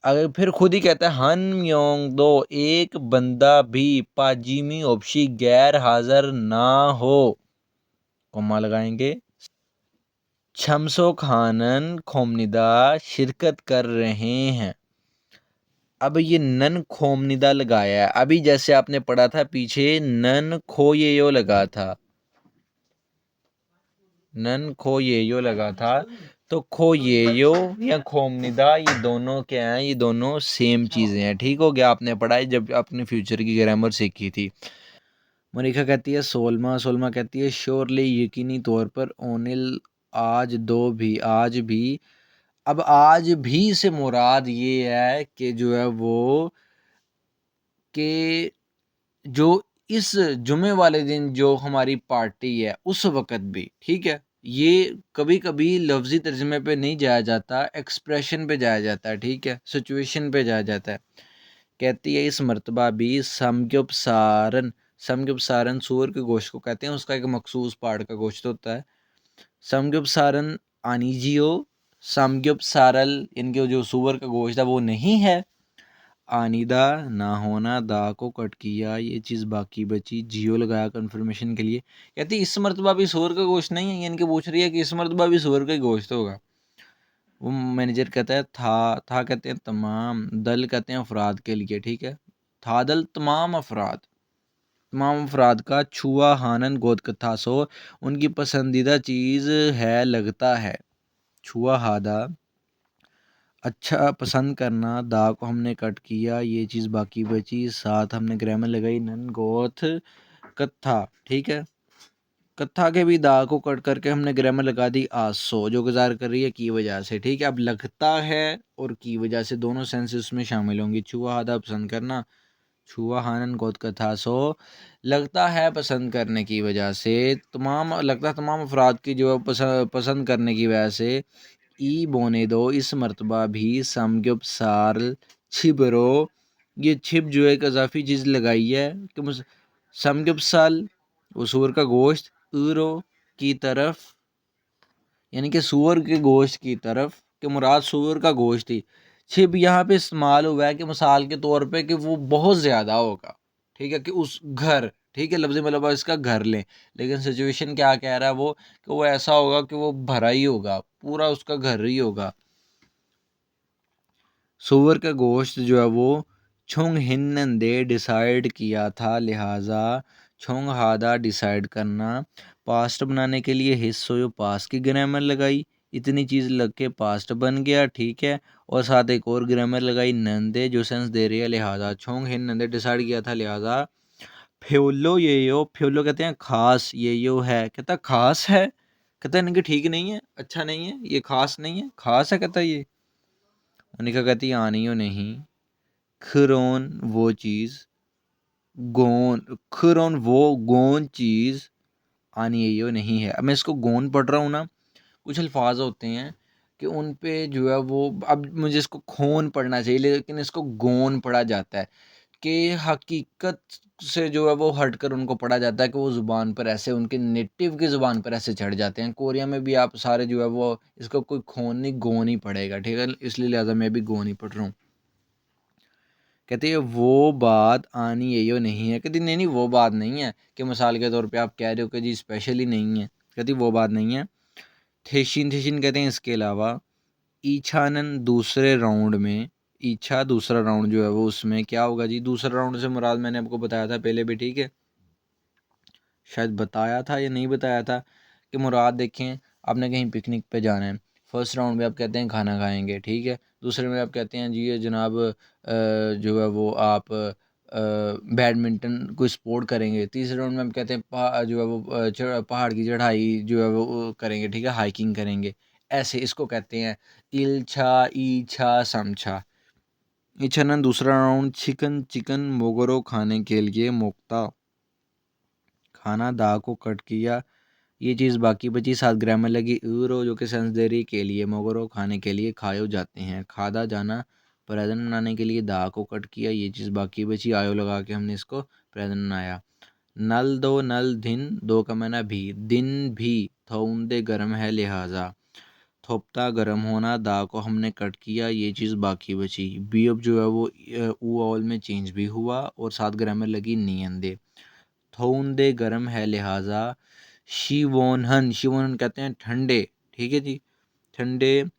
अगर फिर खुद ही कहता है हन म्योंग दो एक बंदा भी पाजिमी ओप्शी गैर हाजिर ना हो, कोमा लगाएंगे, शमसो खानन खोमनिदा शिरकत कर रहे हैं, अब ये नन खोमनिदा लगाया है, अभी जैसे आपने पढ़ा था पीछे नन खो ये यो लगा था, नन खो ये यो लगा था, तो खो ये यो या खोमनिदा ये दोनों क्या हैं, ये दोनों सेम चीज़ें हैं, ठीक हो गया, आपने पढ़ा है जब अपने फ्यूचर की ग्रामर सीखी थी। मनिका कहती है सोलमा, सोलमा कहती है श्योरली यकीनी तौर पर, ओनिल आज भी, अब आज भी से मुराद ये है कि जो है वो कि जो इस जुमे वाले दिन जो हमारी पार्टी है उस वक़्त भी, ठीक है, ये कभी कभी लफ्ज़ी तर्जमे पे नहीं जाया जाता, एक्सप्रेशन पे जाया जाता है, ठीक है, सिचुएशन पे जाया जाता है। कहती है इस मर्तबा भी समग्योपसारन, समग्योपसारन सूअर के गोश्त को कहते हैं, उसका एक मखसूस पार्ट का गोश्त होता है, समग्योपसारन आनीजियो, समग्योपसारल इनके जो सूअर का गोश्त है वो नहीं है, आनीदा ना होना, दा को कट किया, ये चीज़ बाकी बची, जियो लगाया कन्फर्मेशन के लिए। कहती इस मरतबा भी सूअर का गोश्त नहीं है, यानी कि पूछ रही है कि इस मरतबा भी सूअर का ही गोश्त होगा। वो मैनेजर कहता है था कहते हैं तमाम, दल कहते हैं अफराद के लिए, ठीक है। था दल तमाम अफराद का, छुआ हानन गोद कथा सो, उनकी पसंदीदा चीज़ है लगता है। छुआ हादा अच्छा पसंद करना, दा को हमने कट किया, ये चीज़ बाकी बची, साथ हमने ग्रामर लगाई नन गोथ कत्था, ठीक है। कत्था के भी दा को कट करके हमने ग्रामर लगा दी आसो, जो गुजार कर रही है की वजह से, ठीक है। अब लगता है और की वजह से दोनों सेंस उसमें शामिल होंगी। छुआ हादा पसंद करना, छुआ हानन गोद कथा सो, लगता है पसंद करने की वजह से, तमाम अफराद की जो है पसंद करने की वजह से, ई बोने दो इस मरतबा भी, समगुप साल छिबरो, ये छिप जो है एक अजाफी चीज़ लगाई है कि समगुप साल वो सूअर का गोश्त, ऊरो की तरफ, यानी कि सूअर के गोश्त की तरफ, कि मुराद सूअर का गोश्त ही। छिप यहाँ पे इस्तेमाल हुआ है कि मिसाल के तौर पे कि वो बहुत ज़्यादा होगा, ठीक है, कि उस घर, ठीक है, लफ्ज़ी मतलब इसका घर लें, लेकिन सिचुएशन क्या कह रहा है वो, कि वो ऐसा होगा कि वो भरा ही होगा, पूरा उसका घर ही होगा। सूअर का गोश्त जो है वो छुंग हिन्नन दे डिसाइड किया था, लिहाजा छुंग हादा डिसाइड करना, पास्ट बनाने के लिए हिस्सों यो पास की ग्रामर लगाई, इतनी चीज़ लग के पास्ट बन गया, ठीक है। और साथ एक और ग्रामर लगाई नंदे, जो सेंस दे रही है, लिहाजा छुंग हिन नंदे डिसाइड किया था, लिहाजा फ्योलो ये यो, फ्योलो कहते हैं खास, ये यो है, कहता खास है, कहता इनके ठीक नहीं है, अच्छा नहीं है, ये खास नहीं है, खास है, कहता ये। अनिका कहती आनी हो नहीं, खरोन वो चीज़, गोन खरोन वो गोन चीज़, आनी यो नहीं है। अब मैं इसको गोन पढ़ रहा हूँ ना, कुछ अल्फाज होते हैं कि उन पे जो है वो, अब मुझे इसको खोन पढ़ना चाहिए लेकिन इसको गोन पढ़ा जाता है, कि हकीकत से जो है वो हटकर उनको पढ़ा जाता है, कि वो ज़ुबान पर ऐसे उनके नेटिव की ज़ुबान पर ऐसे चढ़ जाते हैं। कोरिया में भी आप सारे जो है वो इसको कोई खोन नहीं, गोन ही पढ़ेगा, ठीक है, इसलिए लिहाजा मैं भी गोन ही पढ़ रहा हूँ। कहते हैं वो बात आनी यो नहीं है, कहती नहीं नहीं वो बात नहीं है, कि मिसाल के तौर पे आप कह रहे हो कि जी स्पेशली नहीं है, कहती वो बात नहीं है। थेशिन थेशिन कहते हैं इसके अलावा, ईछानन दूसरे राउंड में, ईछा दूसरा राउंड जो है वो, उसमें क्या होगा जी, दूसरा राउंड से मुराद मैंने आपको बताया था पहले भी, ठीक है, शायद बताया था या नहीं बताया था, कि मुराद देखें, आपने कहीं पिकनिक पे जाना है, फर्स्ट राउंड में आप कहते हैं खाना खाएंगे, ठीक है, दूसरे में आप कहते हैं जी ये जनाब जो है वो आप बैडमिंटन कोई स्पोर्ट करेंगे, तीसरे राउंड में हम कहते हैं जो है वो पहाड़ की चढ़ाई जो है वो करेंगे, ठीक है, हाइकिंग करेंगे, ऐसे इसको कहते हैं इल्छा ईछा समझा। इछानन दूसरा राउंड, चिकन चिकन मोगरो खाने के लिए मोक्ता, खाना दा को कट किया, ये चीज़ बाकी बची, साथ ग्रामर लगी ऊरो, जो कि सेंस दे रही के लिए, मोगरो खाने के लिए, खायो जाते हैं, खादा जाना, प्रेजेंट बनाने के लिए दा को कट किया, ये चीज़ बाकी बची, आयो लगा के हमने इसको प्रेजेंट बनाया। नल दो नल दिन, दो का मना भी, दिन भी थोंदे गर्म है, लिहाजा थोपता गर्म होना, दा को हमने कट किया, ये चीज़ बाकी बची। बी अब जो है वो ऊ ऑल में चेंज भी हुआ, और साथ ग्रामर लगी नींदे, थोंदे गर्म है, लिहाजा शिवोनहन, शिवोनहन कहते हैं ठंडे, ठीक है जी, ठंडे,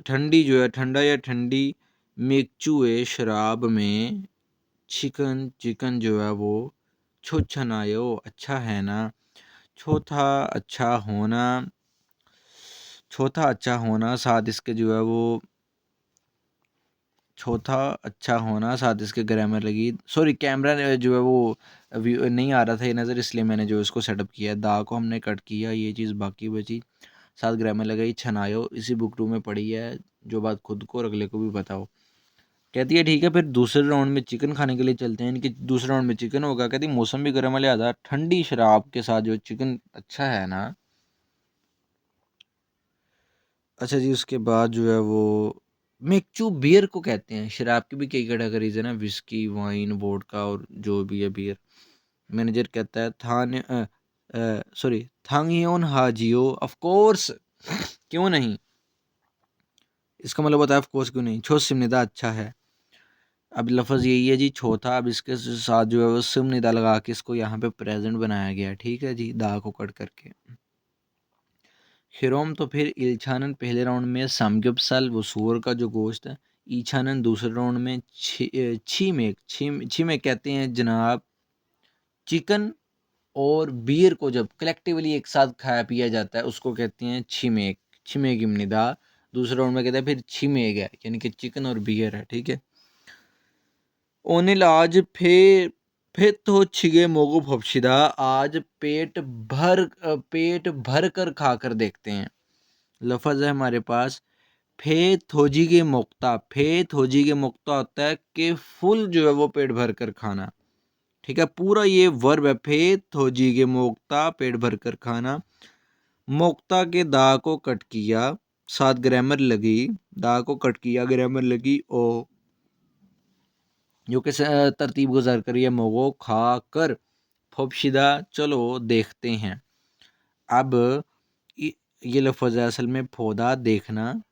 ठंडी जो है ठंडा या ठंडी, मेकचुए शराब में, चिकन चिकन जो है वो, छुच्छनायो अच्छा है ना, चौथा अच्छा होना, चौथा अच्छा होना, साथ इसके जो है वो, चौथा अच्छा होना, साथ इसके ग्रामर लगी, सॉरी कैमरा जो है वो नहीं आ रहा था ये नज़र, इसलिए मैंने जो इसको सेटअप किया, दा को हमने कट किया, ये चीज़ बाकी बची, साथ ग्रामर लगाई, छनायो, इसी बुक टू में पढ़ी है, जो बात खुद को और अगले को भी बताओ। कहती है ठीक है, फिर दूसरे राउंड में चिकन खाने के लिए चलते हैं, इनके दूसरे राउंड में चिकन होगा, कहती मौसम भी गर्म है, लिहाजा ठंडी शराब के साथ जो चिकन अच्छा है ना। अच्छा जी, उसके बाद जो है वो, मेकचू बियर को कहते हैं, शराब की भी कई कैटेगरीज है ना, विस्की वाइन वोडका और जो भी है बियर। मैनेजर कहता है सॉरी थांगियोन हाजियो, ऑफ कोर्स क्यों नहीं, इसका मतलब होता है ऑफ कोर्स क्यों नहीं, छो सिमनिदा अच्छा है, अब लफ्ज़ यही है जी चौथा। अब इसके साथ जो है वो सिम निदा लगा के इसको यहाँ पे प्रेजेंट बनाया गया, ठीक है जी, दा को कट करके। खिरोम तो फिर इल्छानन पहले राउंड में, सामग्यपसाल वो सूअर का जो गोश्त है, ईछानन दूसरे राउंड में, छी में कहते हैं जनाब चिकन और बियर को जब कलेक्टिवली एक साथ खाया पिया जाता है उसको कहते हैं छिमेक। छिमेक इम्निदा दूसरे राउंड में कहते हैं फिर छिमेग है, यानी कि चिकन और बियर है, ठीक है। ओनिल आज फिर तो छिगे मोगो फपशिदा, आज पेट भर कर खाकर देखते हैं। लफ्ज़ है हमारे पास फे थोजी के मुक्ता। फे थोजी के मुक्ता होता है कि फुल जो है वो पेट भर कर खाना, ठीक है। पूरा ये वर्ब है, फे थोजी के मोक्ता पेट भर कर खाना। मोक्ता के दा को कट किया, साथ ग्रामर लगी, दा को कट किया ग्रामर लगी ओ, जो कि तरतीब गुजार करिए मोगो खा कर फबशिदा चलो देखते हैं। अब ये लफ्ज़ है असल में फोदा देखना,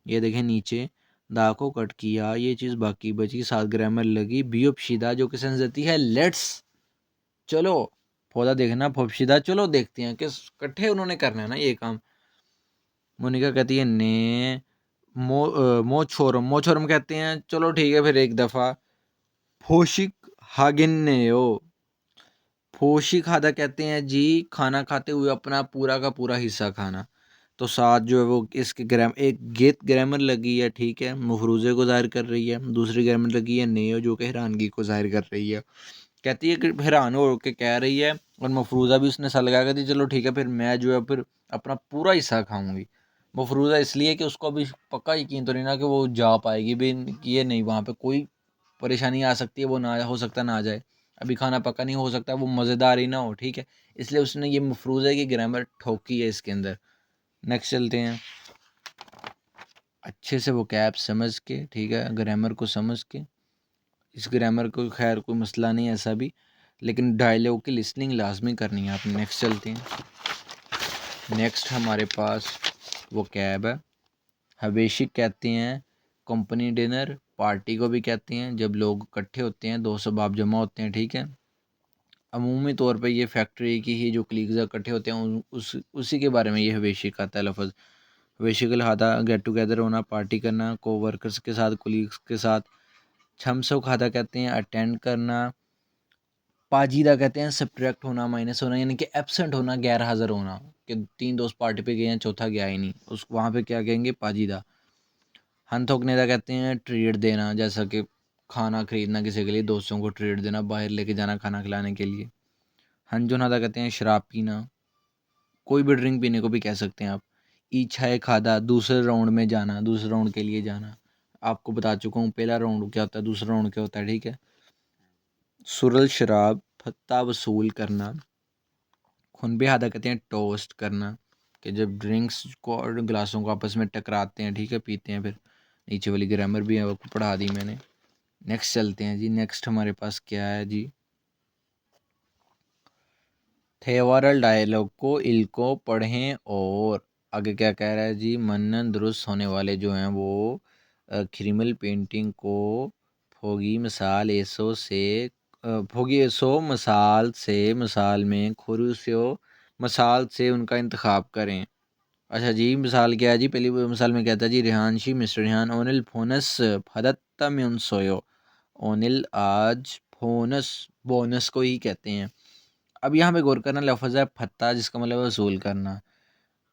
ये देखें नीचे दा को कट किया, ये चीज़ बाकी बची, साथ ग्रामर लगी, बियोपशिदा जो कि सेंस देती है लेट्स, चलो। पौधा देखना, फबशिदा चलो देखते हैं कि इकट्ठे उन्होंने करना है ना ये काम। मोनिका कहती है ने मोछोरम कहते हैं चलो ठीक है फिर एक दफ़ा। फोशिक हागिन ने ओ, फोशी खादा कहते हैं जी खाना खाते हुए अपना पूरा का पूरा हिस्सा खाना। तो साथ जो है वो इसके एक गेत ग्रामर लगी है, ठीक है, मफरूज़े को ज़ाहिर कर रही है। दूसरी ग्रामर लगी है नेयो जो कि हैरानगी को ज़ाहिर कर रही है। कहती है कि हैरान हो के कह रही है, और मफरूज़ा भी उसने सा लगा कहती चलो ठीक है फिर मैं जो है फिर अपना पूरा हिस्सा खाऊंगी। मफरूज़ा इसलिए कि उसको अभी पक्का यकीन तो नहीं ना कि वो जा पाएगी भी, कि ये नहीं, वहाँ पे कोई परेशानी आ सकती है, वो ना हो सकता ना आ जाए, अभी खाना पका नहीं हो सकता, वो मज़ेदार ही ना हो, ठीक है। इसलिए उसने ये मफरूज़ा की ग्रामर ठोकी है इसके अंदर। नेक्स्ट चलते हैं, अच्छे से वो कैब समझ के, ठीक है, ग्रामर को समझ के। इस ग्रामर को खैर कोई मसला नहीं है ऐसा भी, लेकिन डायलॉग की लिसनिंग लाजमी करनी है आपने। नेक्स्ट चलते हैं। नेक्स्ट हमारे पास वो कैब है, हवेशिक कहते हैं कंपनी डिनर, पार्टी को भी कहते हैं जब लोग इकट्ठे होते हैं, दोस्त बाप जमा होते हैं, ठीक है। अमूमी तौर पे ये फैक्ट्री की ही जो कलीग्स इकट्ठे होते हैं उसी के बारे में ये हवेशिक आता है लफ्ज़। हवेशिक लहादा गेट टुगेदर होना, पार्टी करना, को वर्कर्स के साथ, कोलीग्स के साथ। छमसो खाता कहते हैं अटेंड करना। पाजीदा कहते हैं सब्ट्रैक्ट होना, माइनस होना, यानी कि एब्सेंट होना, गैर हाज़िर होना, कि 3 दोस्त पार्टी पे गए हैं, चौथा गया ही नहीं, उस वहाँ पे क्या कहेंगे, पाजीदा। हंथोकनेदा कहते हैं ट्रीट देना, जैसा कि खाना खरीदना किसी के लिए, दोस्तों को ट्रीट देना, बाहर लेके जाना खाना खिलाने के लिए। हंजोनादा कहते हैं शराब पीना, कोई भी ड्रिंक पीने को भी कह सकते हैं आप। ईछाए खादा दूसरे राउंड में जाना, दूसरे राउंड के लिए जाना। आपको बता चुका हूँ पहला राउंड क्या होता है, दूसरा राउंड क्या होता है, ठीक है। सुरल शराब, फत्ता वसूल करना। खुनबे हादा कहते हैं टोस्ट करना, कि जब ड्रिंक्स को और गिलासों को आपस में टकराते हैं, ठीक है, पीते हैं। फिर नीचे वाली ग्रामर भी है वो पढ़ा दी मैंने। नेक्स्ट चलते हैं जी। नेक्स्ट हमारे पास क्या है जी, थेवरल डायलॉग को इल्को पढ़ें, और आगे क्या कह रहा है जी, मनन दुरुस्त होने वाले जो हैं वो क्रिमिनल पेंटिंग को फोगी मिसाल ऐसो से फोगी ऐसो मिसाल से, मिसाल में खुरुस्यो मिसाल से उनका इंतखाब करें। अच्छा जी, मिसाल क्या है जी, पहली मिसाल में कहता है जी रेहानशी मिस्टर रेहान ओनिल फोनस फदत्ता में सोयो। ओनिल आज फोनस बोनस को ही कहते हैं। अब यहाँ पे गौर करना, लफ्ज़ है फत्ता जिसका मतलब है वसूल करना।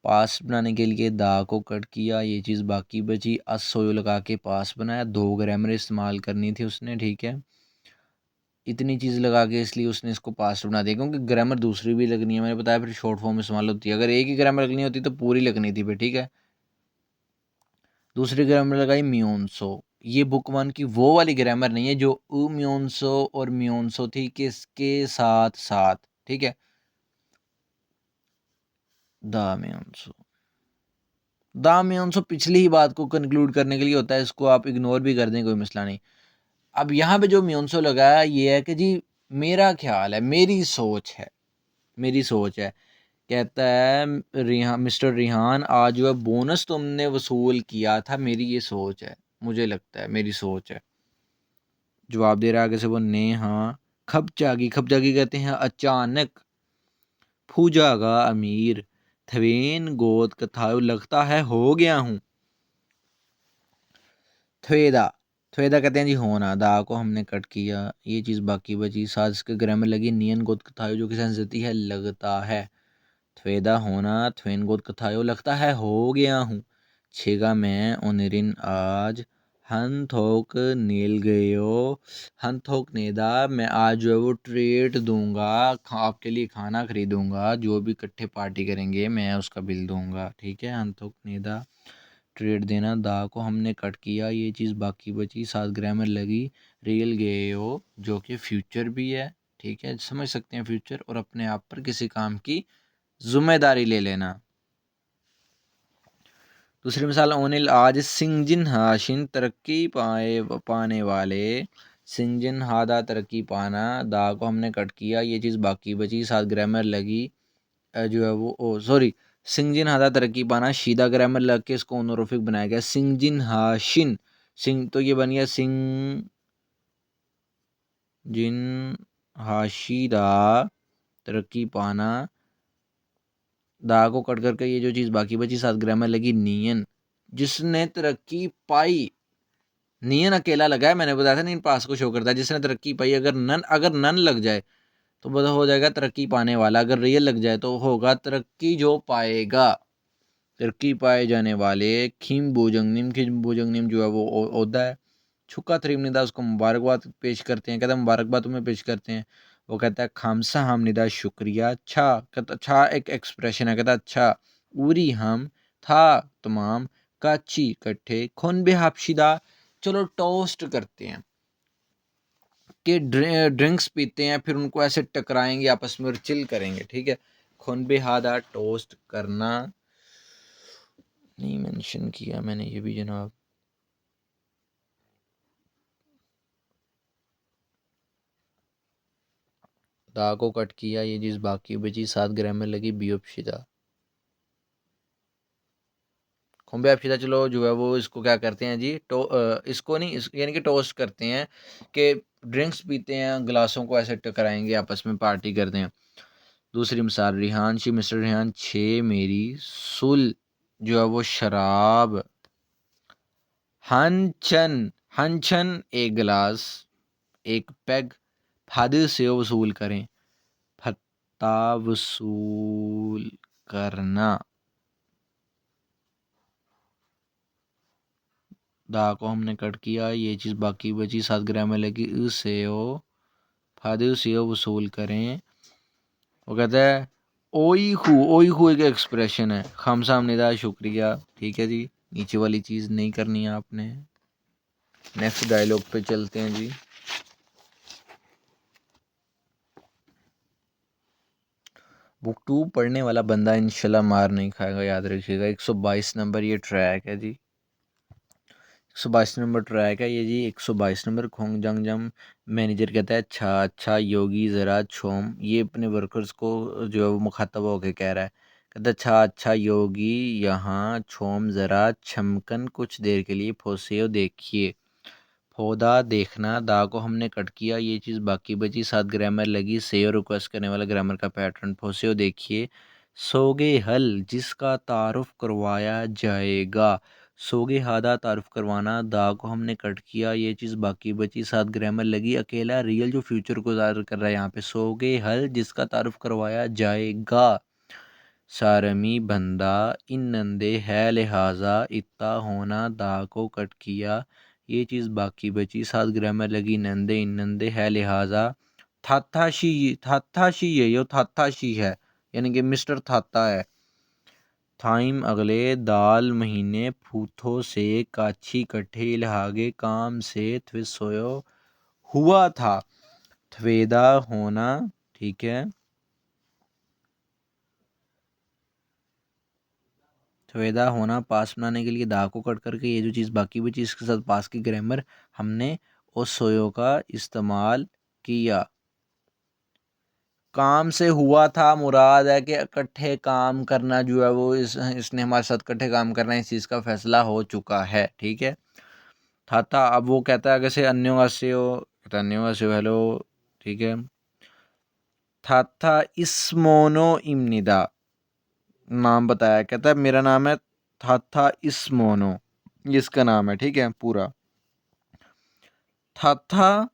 पास बनाने के लिए दा को कट किया, ये चीज़ बाकी बची, असोयो लगा के पास बनाया, 2 ग्रामर इस्तेमाल करनी थी उसने, ठीक है। इतनी चीज़ लगा के इसलिए उसने इसको पास बना दिया, क्योंकि ग्रामर दूसरी भी लगनी है, मैंने बताया फिर शॉर्ट फॉर्म इस्तेमाल होती है। अगर एक ही ग्रामर लगनी होती तो पूरी लगनी थी फिर, ठीक है। दूसरी ग्रामर लगाई मियोनसो। ये बुक 1 की वो वाली ग्रामर नहीं है जो मियोनसो और मियोनसो थी, किसके साथ साथ, ठीक है, द मियोनसो। दामियोंसो पिछली ही बात को कंक्लूड करने के लिए होता है, इसको आप इग्नोर भी कर दें कोई मसला नहीं। अब यहाँ पे जो मियोंसो लगाया ये है कि जी मेरा ख्याल है, मेरी सोच है, मेरी सोच है। कहता है रिहान, मिस्टर रिहान आज जो है बोनस तुमने वसूल किया था, मेरी ये सोच है, मुझे लगता है, मेरी सोच है। जवाब दे रहा है आगे से वो ने हाँ। खप जागी कहते हैं अचानक। फूजागा अमीर। थवेन गोद कथायो लगता है हो गया हूँ। थवेदा थवेदा कहते हैं जी होना। दा को हमने कट किया, ये चीज़ बाकी बची। साथ इसके ग्रामर लगी नियन गोद कथायो जो कि सेंस देती है लगता है। थवेदा होना थवेन गोद कथायो लगता है हो गया हूँ। छेगा मैं ओनेरिन आज। हन थोक नील गयो। हन थोक नेदा मैं आज जो है वो ट्रीट दूंगा, आपके लिए खाना खरीदूंगा, जो भी इकट्ठे पार्टी करेंगे मैं उसका बिल दूंगा। ठीक है, हन थोक नेदा ट्रेड देना। दा को हमने कट किया, ये चीज़ बाकी बची। साथ ग्रामर लगी रियल गयो जो कि फ्यूचर भी है। ठीक है, समझ सकते हैं फ्यूचर, और अपने आप पर किसी काम की जिम्मेदारी ले लेना। दूसरी मिसाल ओनिल आज सिंजिन हाशिन तरक्की पाने वाले। सिंजिन हादा तरक्की पाना। दा को हमने कट किया, ये चीज़ बाकी बची। साथ ग्रामर लगी जो है वो सॉरी, सिंगजिन हादा तरक्की पाना। शीदा ग्रामर लग के इसको ओनोरोफिक बनाया गया सिंगजिन हाशिन। सिंह तो ये बन गया सिंह जिन हाशिदा तरक्की पाना। दा को कट करके ये जो चीज़ बाकी बची, साथ ग्रामर लगी नियन जिसने तरक्की पाई। नियन अकेला लगा है, मैंने बताया था नियन पास को शो करता है। जिसने तरक्की पाई, अगर नन लग जाए तो बता हो जाएगा तरक्की पाने वाला। अगर रियल लग जाए तो होगा तरक्की जो पाएगा, तरक्की पाए जाने वाले। खिम बोजंगनिम जो है वो ओदा है। छुका त्रिमनिदा उसको मुबारकबाद पेश करते हैं, कहता है मुबारकबाद तुम्हें पेश करते हैं। वो कहता है खामसा हमनिदा शुक्रिया। अच्छा कहता अच्छा एक एक्सप्रेशन है, कहता अच्छा। उरी हम था तमाम। काची इकट्ठे खुन बेहापशिदा। चलो टोस्ट करते हैं कि ड्रिंक्स पीते हैं, फिर उनको ऐसे टकराएंगे आपस में और चिल करेंगे। ठीक है, खुन बेहादा टोस्ट करना नहीं मेंशन किया मैंने ये भी जनाब। दा को कट किया, ये चीज़ बाकी बची। सात ग्रामर लगी बियोपशिदा खुम्बे आपशिदा। चलो जो है वो इसको क्या करते हैं जी, इसको नहीं यानी कि टोस्ट करते हैं कि ड्रिंक्स पीते हैं, गिलासों को ऐसे टकराएंगे, आपस में पार्टी करते हैं। दूसरी मिसाल रिहान शी मिस्टर रिहान छे मेरी सुल जो है वो शराब। हनचन हनचन एक गिलास, एक पैग। फादिल से वसूल करें, फत्ता वसूल करना। दा को हमने कट किया, ये चीज़ बाकी बची। सात ग्राम में लगी से फादिल से वसूल करें। वो कहता है ओई हु एक एक्सप्रेशन है। खामसा हमनिदा शुक्रिया। ठीक है जी, नीचे वाली चीज़ नहीं करनी है आपने। नेक्स्ट डायलॉग पे चलते हैं जी। बुक 2 पढ़ने वाला बंदा इंशाल्लाह मार नहीं खाएगा, याद रखिएगा। 122 नंबर ये ट्रैक है जी, 122 नंबर ट्रैक है ये जी। 122 नंबर खोंग जंग जम। मैनेजर कहता है अच्छा अच्छा योगी ज़रा छोम। ये अपने वर्कर्स को जो है वो मुखातब होके कह रहा है। कहता है अच्छा अच्छा योगी यहाँ छोम ज़रा छमकन कुछ देर के लिए फोसेओ देखिए। पौधा देखना। दा को हमने कट किया, ये चीज़ बाकी बची। साथ ग्रामर लगी से और रिक्वेस्ट करने वाला ग्रामर का पैटर्न फोसेओ देखिए। सोगे हल जिसका तारुफ करवाया जाएगा। सोगे हादा तारुफ करवाना। दा को हमने कट किया, ये चीज़ बाकी बची। साथ ग्रामर लगी अकेला रियल जो फ्यूचर को ज़ाहिर कर रहा है यहाँ पे। सोगे हल जिसका तारुफ करवाया जाएगा। सारमी बंदा इन नंदे है लिहाजा इत्ता होना। दा को कट किया, ये चीज़ बाकी बची। सात ग्रामर लगी नंदे इन नंदे है लिहाजा। थाथा शी है, यो थाथा शी है यानी कि मिस्टर थाता है। थाइम अगले दाल महीने फूथो से काछी कट्ठे इलाहागे काम से थ्विसोयो हुआ था। थवेदा होना। ठीक है, थवेदा होना पास बनाने के लिए दा को कट करके ये जो चीज़ बाकी बची इसके साथ पास की ग्रामर हमने ओसोयो का इस्तेमाल किया। काम से हुआ था मुराद है कि इकट्ठे काम करना जो है वो इसने हमारे साथ इकट्ठे काम करना, इस चीज़ का फैसला हो चुका है। ठीक है, था अब वो कहता है कि से अन्यों से से हेलो, ठीक है। था इस्मोनो इमनिदा, नाम बताया, कहता है मेरा नाम है था इस्मोनो, ये इसका नाम है, ठीक है पूरा। था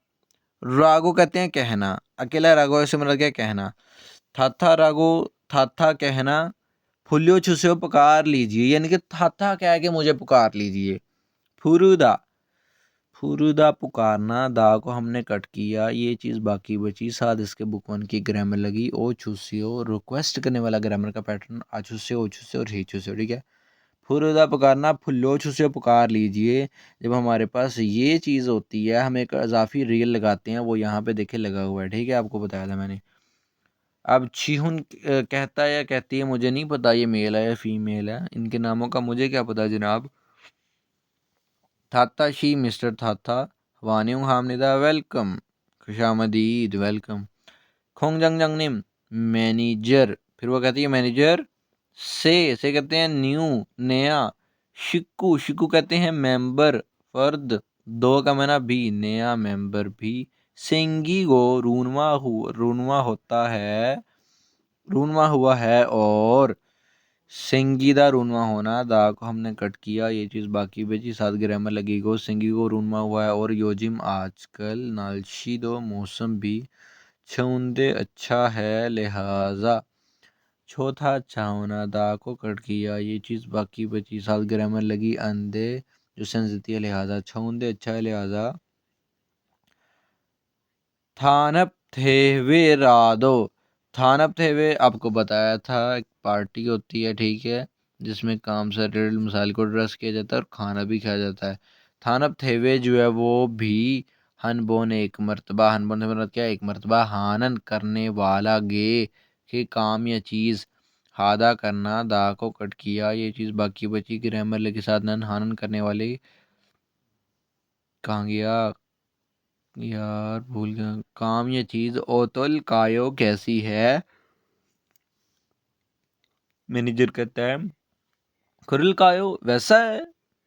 रागो कहते हैं कहना, अकेला रागो से मतलब क्या कहना। था रागो, था कहना, फुल्यो छुस्यो पुकार लीजिए, यानी कि था क्या है कि मुझे पुकार लीजिए। फुरुदा, फुरुदा पुकारना, दा को हमने कट किया, ये चीज़ बाकी बची। साथ इसके बुक वन की ग्रामर लगी। ओ छुस्यो रिक्वेस्ट करने वाला ग्रामर का पैटर्न, आछुस्यो, ओछुस्यो और हीछुस्यो, ठीक है। फुरुदा पुकारना, फुल्लो छुस्यो पुकार लीजिए। जब हमारे पास ये चीज़ होती है, हम एक इजाफी रियल लगाते हैं, वो यहाँ पे देखे लगा हुआ है, ठीक है, आपको बताया था मैंने। अब छीहुन कहता है या कहती है मुझे नहीं पता ये मेल है या फीमेल है, इनके नामों का मुझे क्या पता जनाब। थाता शी मिस्टर थाता, वानियों हामनिदा वेलकम, खुशामदीद वेलकम। खोंग जंग जंग निम मैनेजर, फिर वो कहती है मैनेजर। से कहते हैं न्यू नया। शिक्कू, शिक्कू कहते हैं मेंबर फर्द, दो का मना भी, नया मेंबर भी। सेंगी गो रूनवा होता है, रूनवा हुआ है, और संगीदा रूनवा होना, दा को हमने कट किया, ये चीज़ बाकी बची। साथ ग्रामर लगी गो, सिंगी को रूनवा हुआ है, और योजिम आजकल, नालशी दो मौसम भी, छौंदे अच्छा है लिहाजा। चौथा अच्छा होना, दा को कट किया, ये चीज़ बाकी बची। साथ ग्रामर लगी अंधे, जो सेंस देती है लिहाजा, छौंदे अच्छा है लिहाजा। थानप थे वे रादो, थानप थे वे आपको बताया था, एक पार्टी होती है, ठीक है, जिसमें काम से रिलेटेड मसाइल को ड्रेस किया जाता है और खाना भी खाया जाता है। थानप थे वे जो है वो भी, हनबोन एक मर्तबा, हनबोन से मतलब क्या, एक मर्तबा, हानन करने वाला, गे के काम या चीज़, हादा करना, दा को कट किया, ये चीज़ बाकी बची। ग्रामर के साथ नन हानन करने वाले, कहाँ गया यार, भूल गया, काम ये चीज। ओतुल कायो कैसी है, मैनेजर कहता है कुरिल कायो वैसा है,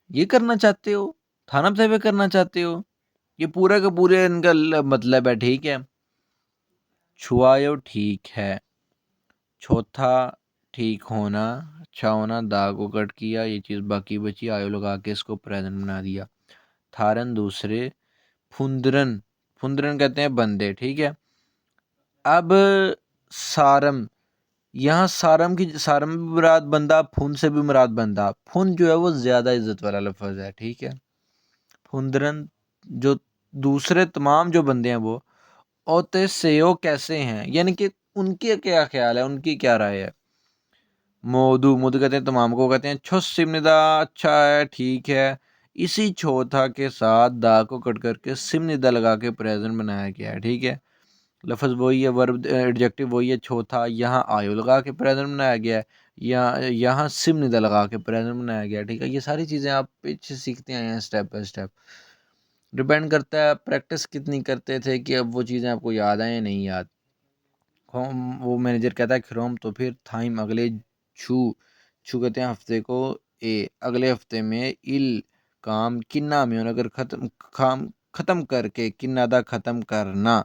ये करना चाहते हो, थाना पे करना चाहते हो, ये पूरा का पूरे इनका मतलब है, ठीक है। छुआयो ठीक है। चौथा ठीक होना, अच्छा होना, दाग को कट किया, ये चीज़ बाकी बची। आयो लगा के इसको प्रेजेंट बना दिया। थारन दूसरे, फुंदरन, फुंदरन कहते हैं बंदे, ठीक है। अब सारम, यहाँ सारम भी मुराद बंदा, फुन से भी मुराद बंदा। फुन जो है वो ज़्यादा इज्जत वाला लफ्ज़ है, ठीक है। फुंदरन जो दूसरे तमाम जो बंदे हैं वो। ओते सेयो कैसे हैं, यानी कि उनके क्या ख्याल है, उनकी क्या राय है। मोदू, मोदू कहते हैं तमाम को, कहते हैं छुस सिमनिदा अच्छा है, ठीक है। इसी छोथा के साथ दा को कट करके सिमनिदा लगा के प्रेजेंट बनाया गया है, ठीक है। लफ्ज़ वही है, वर्ब एडजेक्टिव वही है, चौथा यहाँ आयो लगा के प्रेजेंट बनाया गया है, यहाँ सिम निदा लगा के प्रेजेंट बनाया गया है, ठीक है। ये सारी चीज़ें आप पीछे सीखते आए हैं स्टेप बाय स्टेप। डिपेंड करता है प्रैक्टिस कितनी करते थे कि अब वो चीज़ें आपको याद आए या नहीं याद। वो मैनेजर कहता है खरोम, तो फिर थाइम अगले, छू, छू कहते हैं हफ्ते को, अगले हफ्ते में, इल काम, किन्ना में, अगर ख़त्म करके, किन्ना दा ख़त्म करना,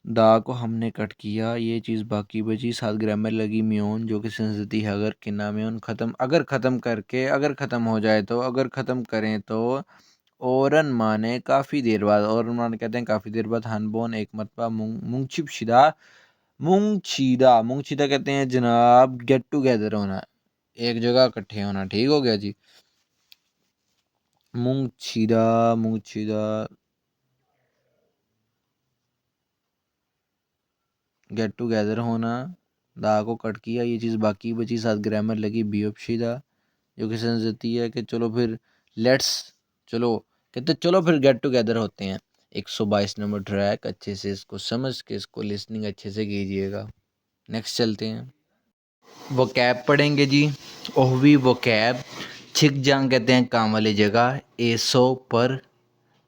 दा को हमने कट किया, ये चीज़ बाकी बची। साथ ग्रामर लगी म्योन, जो कि सेंसिटी है, अगर किन्ना म्योन ख़त्म, अगर ख़त्म करके, अगर ख़त्म हो जाए तो, अगर ख़त्म करें तो। औरन माने काफ़ी देर बाद, औरन माने कहते हैं काफ़ी देर बाद। हनबोन एक मरतबा, मुंगछिप शिदा, मुंगछिदा कहते हैं जनाब गेट टुगेदर होना, एक जगह इकट्ठे होना, ठीक हो गया जी। मुंगछिदा, मुंगछिदा गेट टुगेदर होना, दा को कट किया, ये चीज़ बाकी बची। साथ ग्रामर लगी बियोपशिदा, जो कि सेंस देती है कि चलो फिर लेट्स, चलो कहते चलो फिर गेट टुगेदर होते हैं। 122 नंबर ट्रैक, अच्छे से इसको समझ के इसको लिसनिंग अच्छे से कीजिएगा। नेक्स्ट चलते हैं, वो कैब पढ़ेंगे जी। ओहवी वो कैब, छिक जांग कहते हैं काम वाली जगह, एसो पर,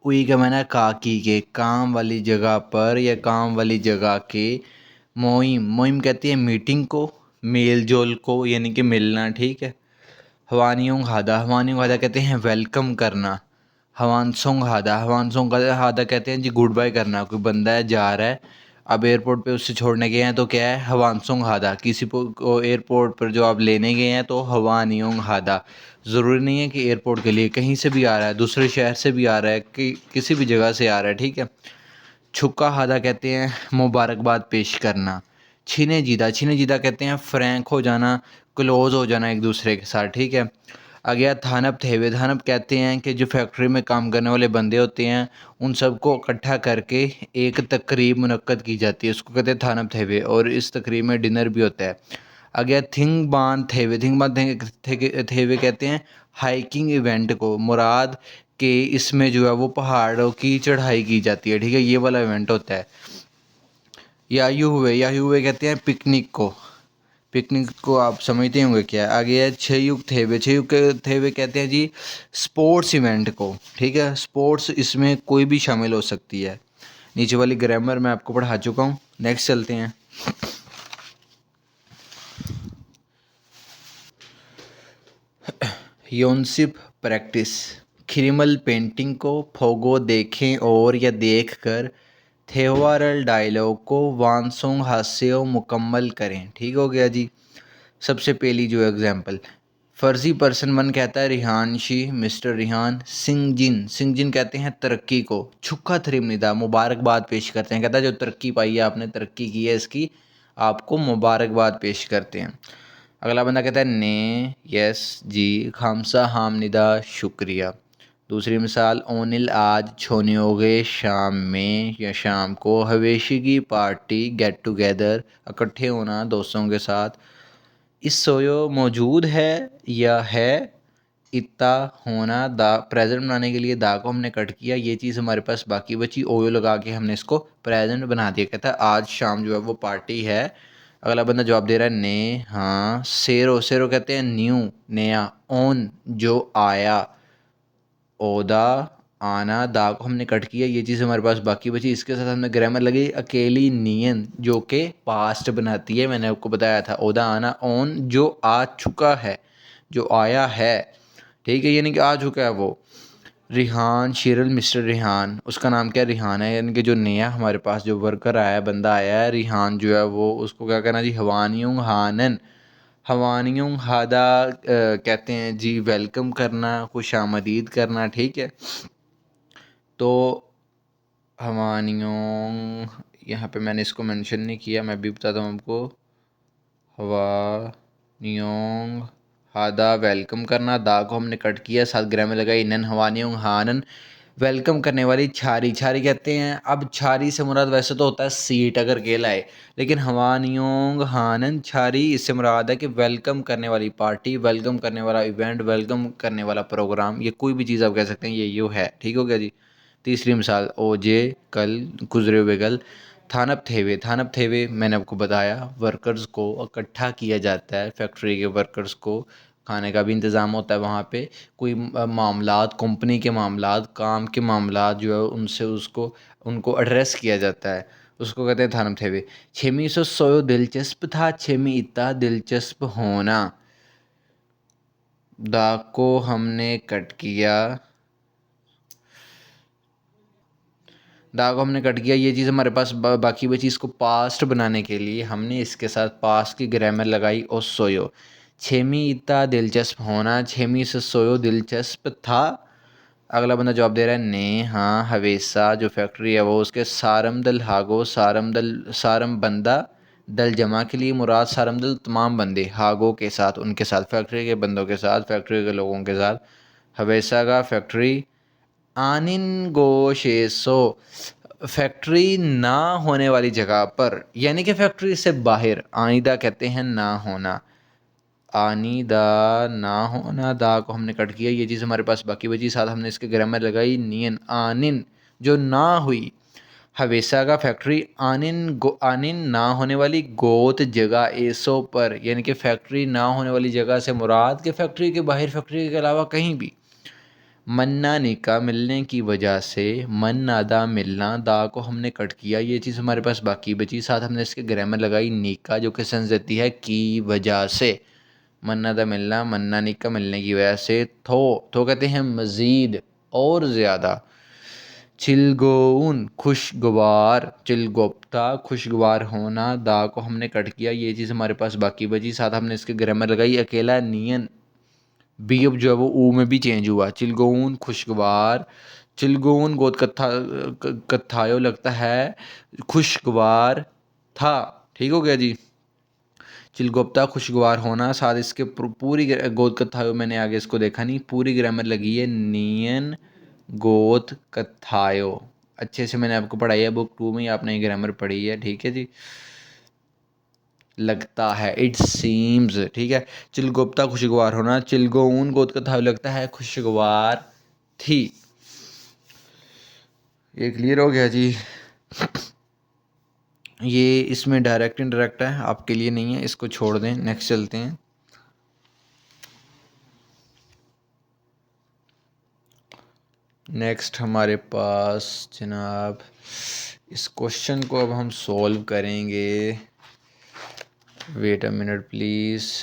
उई का मैंने काकी के, काम वाली जगह पर या काम वाली जगह के। मोइम, मोइम कहती है मीटिंग को, मेल जोल को, यानी कि मिलना, ठीक है। हवानियों हादा, हवानियों हादा कहते हैं वेलकम करना, हवानसोंग हादा, हवानसोंग हादा कहते हैं जी गुड बाय करना। कोई बंदा है जा रहा है, अब एयरपोर्ट पे उससे छोड़ने गए हैं तो क्या है, हवानसोंग हादा। किसी को एयरपोर्ट पर जो आप लेने गए हैं तो हवानियोंग हादा। ज़रूरी नहीं है कि एयरपोर्ट के लिए, कहीं से भी आ रहा है, दूसरे शहर से भी आ रहा है, कि किसी भी जगह से आ रहा है, ठीक है। छुक्का हादा कहते हैं मुबारकबाद पेश करना। छीने जीदा, छीने जीदा कहते हैं फ्रैंक हो जाना, क्लोज़ हो जाना एक दूसरे के साथ, ठीक है। आ गया थानप थेवे, थानप कहते हैं कि जो फैक्ट्री में काम करने वाले बंदे होते हैं उन सबको इकट्ठा करके एक तकरीब मुनक्कद की जाती है, उसको कहते हैं थानप थेवे, और इस तकरीब में डिनर भी होता है। आ गया थिंग बान थेवे, थिंग बान थेवे कहते हैं हाइकिंग इवेंट को, मुराद कि इसमें जो है वो पहाड़ों की चढ़ाई की जाती है, ठीक है, ये वाला इवेंट होता है। यायु हुए कहते हैं पिकनिक को, पिकनिक को आप समझते होंगे क्या है। आगे है छयुग थेवे, छयुग थेवे कहते हैं जी स्पोर्ट्स इवेंट को, ठीक है। स्पोर्ट्स इसमें कोई भी शामिल हो सकती है। नीचे वाली ग्रामर मैं आपको पढ़ा चुका हूँ, नेक्स्ट चलते हैं। योनसिप प्रैक्टिस, खिरिमल पेंटिंग को फोगो देखें और या देख कर थेवारल डायलॉग को वानसोंग हास्य मुकम्मल करें, ठीक हो गया जी। सबसे पहली जो एग्जांपल, फर्जी पर्सन वन कहता है रिहानशी, मिस्टर रिहान। सिंगजिन, सिंगजिन कहते हैं तरक्की को। छुक्का थ्रिमनिदा, मुबारकबाद पेश करते हैं, कहता है जो तरक्की पाई है आपने, तरक्की की है, इसकी आपको मुबारकबाद पेश करते हैं। अगला बंदा कहता है ने, यस जी। खामसा हामनिदा, शुक्रिया। दूसरी मिसाल, ओनिल आज छोनियोगे शाम में या शाम को, हवेशी की पार्टी गेट टुगेदर, इकट्ठे होना दोस्तों के साथ। इस सोयो मौजूद है या है, इतना होना, दा प्रेजेंट बनाने के लिए दा को हमने कट किया, ये चीज़ हमारे पास बाकी बची, ओयो लगा के हमने इसको प्रेजेंट बना दिया। कहता है आज शाम जो है वो पार्टी है। अगला बंदा जवाब दे रहा है ने, हाँ। सेरो, सेरो कहते हैं न्यू, नया। ओन, जो आया। ओदा, आना, दा को हमने कट किया, ये चीज़ हमारे पास बाकी बची। इसके साथ हमने ग्रामर लगी अकेली नियन, जो कि पास्ट बनाती है, मैंने आपको बताया था। ओदा आना, ओन जो आ चुका है, जो आया है, ठीक है, यानी कि आ चुका है वो। रिहान शिरल, मिस्टर रिहान, उसका नाम क्या, रिहान है, यानी कि जो नया हमारे पास जो वर्कर आया है, बंदा आया है, रिहान जो है वो, उसको क्या करना जी, हवानियों हानन, हवानियों हादा कहते हैं जी वेलकम करना, खुश आमदीद करना, ठीक है। तो हवानियों, यहाँ पे मैंने इसको मेंशन नहीं किया, मैं भी बताता हूँ आपको। हवानियों हादा वेलकम करना, दा को हमने कट किया, साथ ग्रामर लगाई नन, हवानियों हानन वेलकम करने वाली छारी, छारी कहते हैं। अब छारी से मुराद वैसे तो होता है सीट अगर केला है, लेकिन हवानियोंग हानन छारी इससे मुराद है कि वेलकम करने वाली पार्टी, वेलकम करने वाला इवेंट, वेलकम करने वाला प्रोग्राम, ये कोई भी चीज़ आप कह सकते हैं, ये यू है, ठीक हो गया जी। तीसरी मिसाल, ओजे कल, गुजरे हुए कल। थानप थेवे, थानप थेवे मैंने आपको बताया वर्कर्स को इकट्ठा किया जाता है, फैक्ट्री के वर्कर्स को, खाने का भी इंतज़ाम होता है वहाँ पे। कोई मामलात, कंपनी के मामलात, काम के मामलात जो है उनसे उसको उनको एड्रेस किया जाता है, उसको कहते हैं थानप थेवे। छेमी सो सोयो दिलचस्प था, छेमी इतना दिलचस्प होना, दा को हमने कट किया, दा को हमने कट किया, ये चीज़ हमारे पास बाकी बची। इसको पास्ट बनाने के लिए हमने इसके साथ पास्ट की ग्रामर लगाई और सोयो। छेमी इतना दिलचस्प होना, छेमी से सोयो दिलचस्प था। अगला बंदा जवाब दे रहा है ने, हाँ। हवेसा जो फैक्ट्री है वो, उसके सारम दल हागो, सारम दल, सारम बंदा, दल जमा के लिए मुराद सारम दल तमाम बंदे, हागो के साथ, उनके साथ, फैक्ट्री के बंदों के साथ, फैक्ट्री के लोगों के साथ। हवेसा का फैक्ट्री, आनिन गोशेसो फैक्ट्री ना होने वाली जगह पर, यानी कि फैक्ट्री से बाहर। आनीदा कहते हैं ना होना, आनीदा ना होना, दा को हमने कट किया, ये चीज़ हमारे पास बाकी बची, साथ हमने इसके ग्रामर लगाई नियन, आनिन जो ना हुई। हवेसा का फैक्ट्री, आनिन ना होने वाली, गोत जगह एसो पर, यानी कि फैक्ट्री ना होने वाली जगह से मुराद के फैक्ट्री के बाहर, फैक्ट्री के अलावा कहीं भी। मन्ना निका मिलने की वजह से, मन नादा मिलना, दा को हमने कट किया, ये चीज़ हमारे पास बाकी बची, साथ हमने इसके ग्रामर लगाई निका जो कि सेंस देती है की वजह से। मन्ना दा मिलना, मन्ना निका मिलने की वजह से। थो, थो कहते हैं मज़ीद, और ज़्यादा। चिलगोउन खुशगवार, चिलगोप्ता खुशगवार होना, दा को हमने कट किया, ये चीज़ हमारे पास बाकी बची। साथ हमने इसके ग्रामर लगाई। अकेला नियन, बी अब जो है वो ऊ में भी चेंज हुआ। चिलगोउन खुशगवार, चिलगोउन गोद कत्था कत्थायो लगता है खुशगवार था। ठीक हो गया जी। चिलगोप्ता खुशगवार होना, साथ इसके पूरी गोद कत्थायो, मैंने आगे इसको देखा नहीं, पूरी ग्रामर लगी है नियन गोद कत्थायो। अच्छे से मैंने आपको पढ़ाई है, बुक 2 में ही आपने ग्रामर पढ़ी है। ठीक है जी। लगता है, इट सीम्स। ठीक है। चिलगोप्ता खुशगवार होना, चिलगोउन गोद कत्थायो लगता है खुशगवार थी। ये क्लियर हो गया जी। ये इसमें डायरेक्ट इनडायरेक्ट है, आपके लिए नहीं है, इसको छोड़ दें। नेक्स्ट चलते हैं। नेक्स्ट हमारे पास जनाब, इस क्वेश्चन को अब हम सॉल्व करेंगे। Wait a minute please.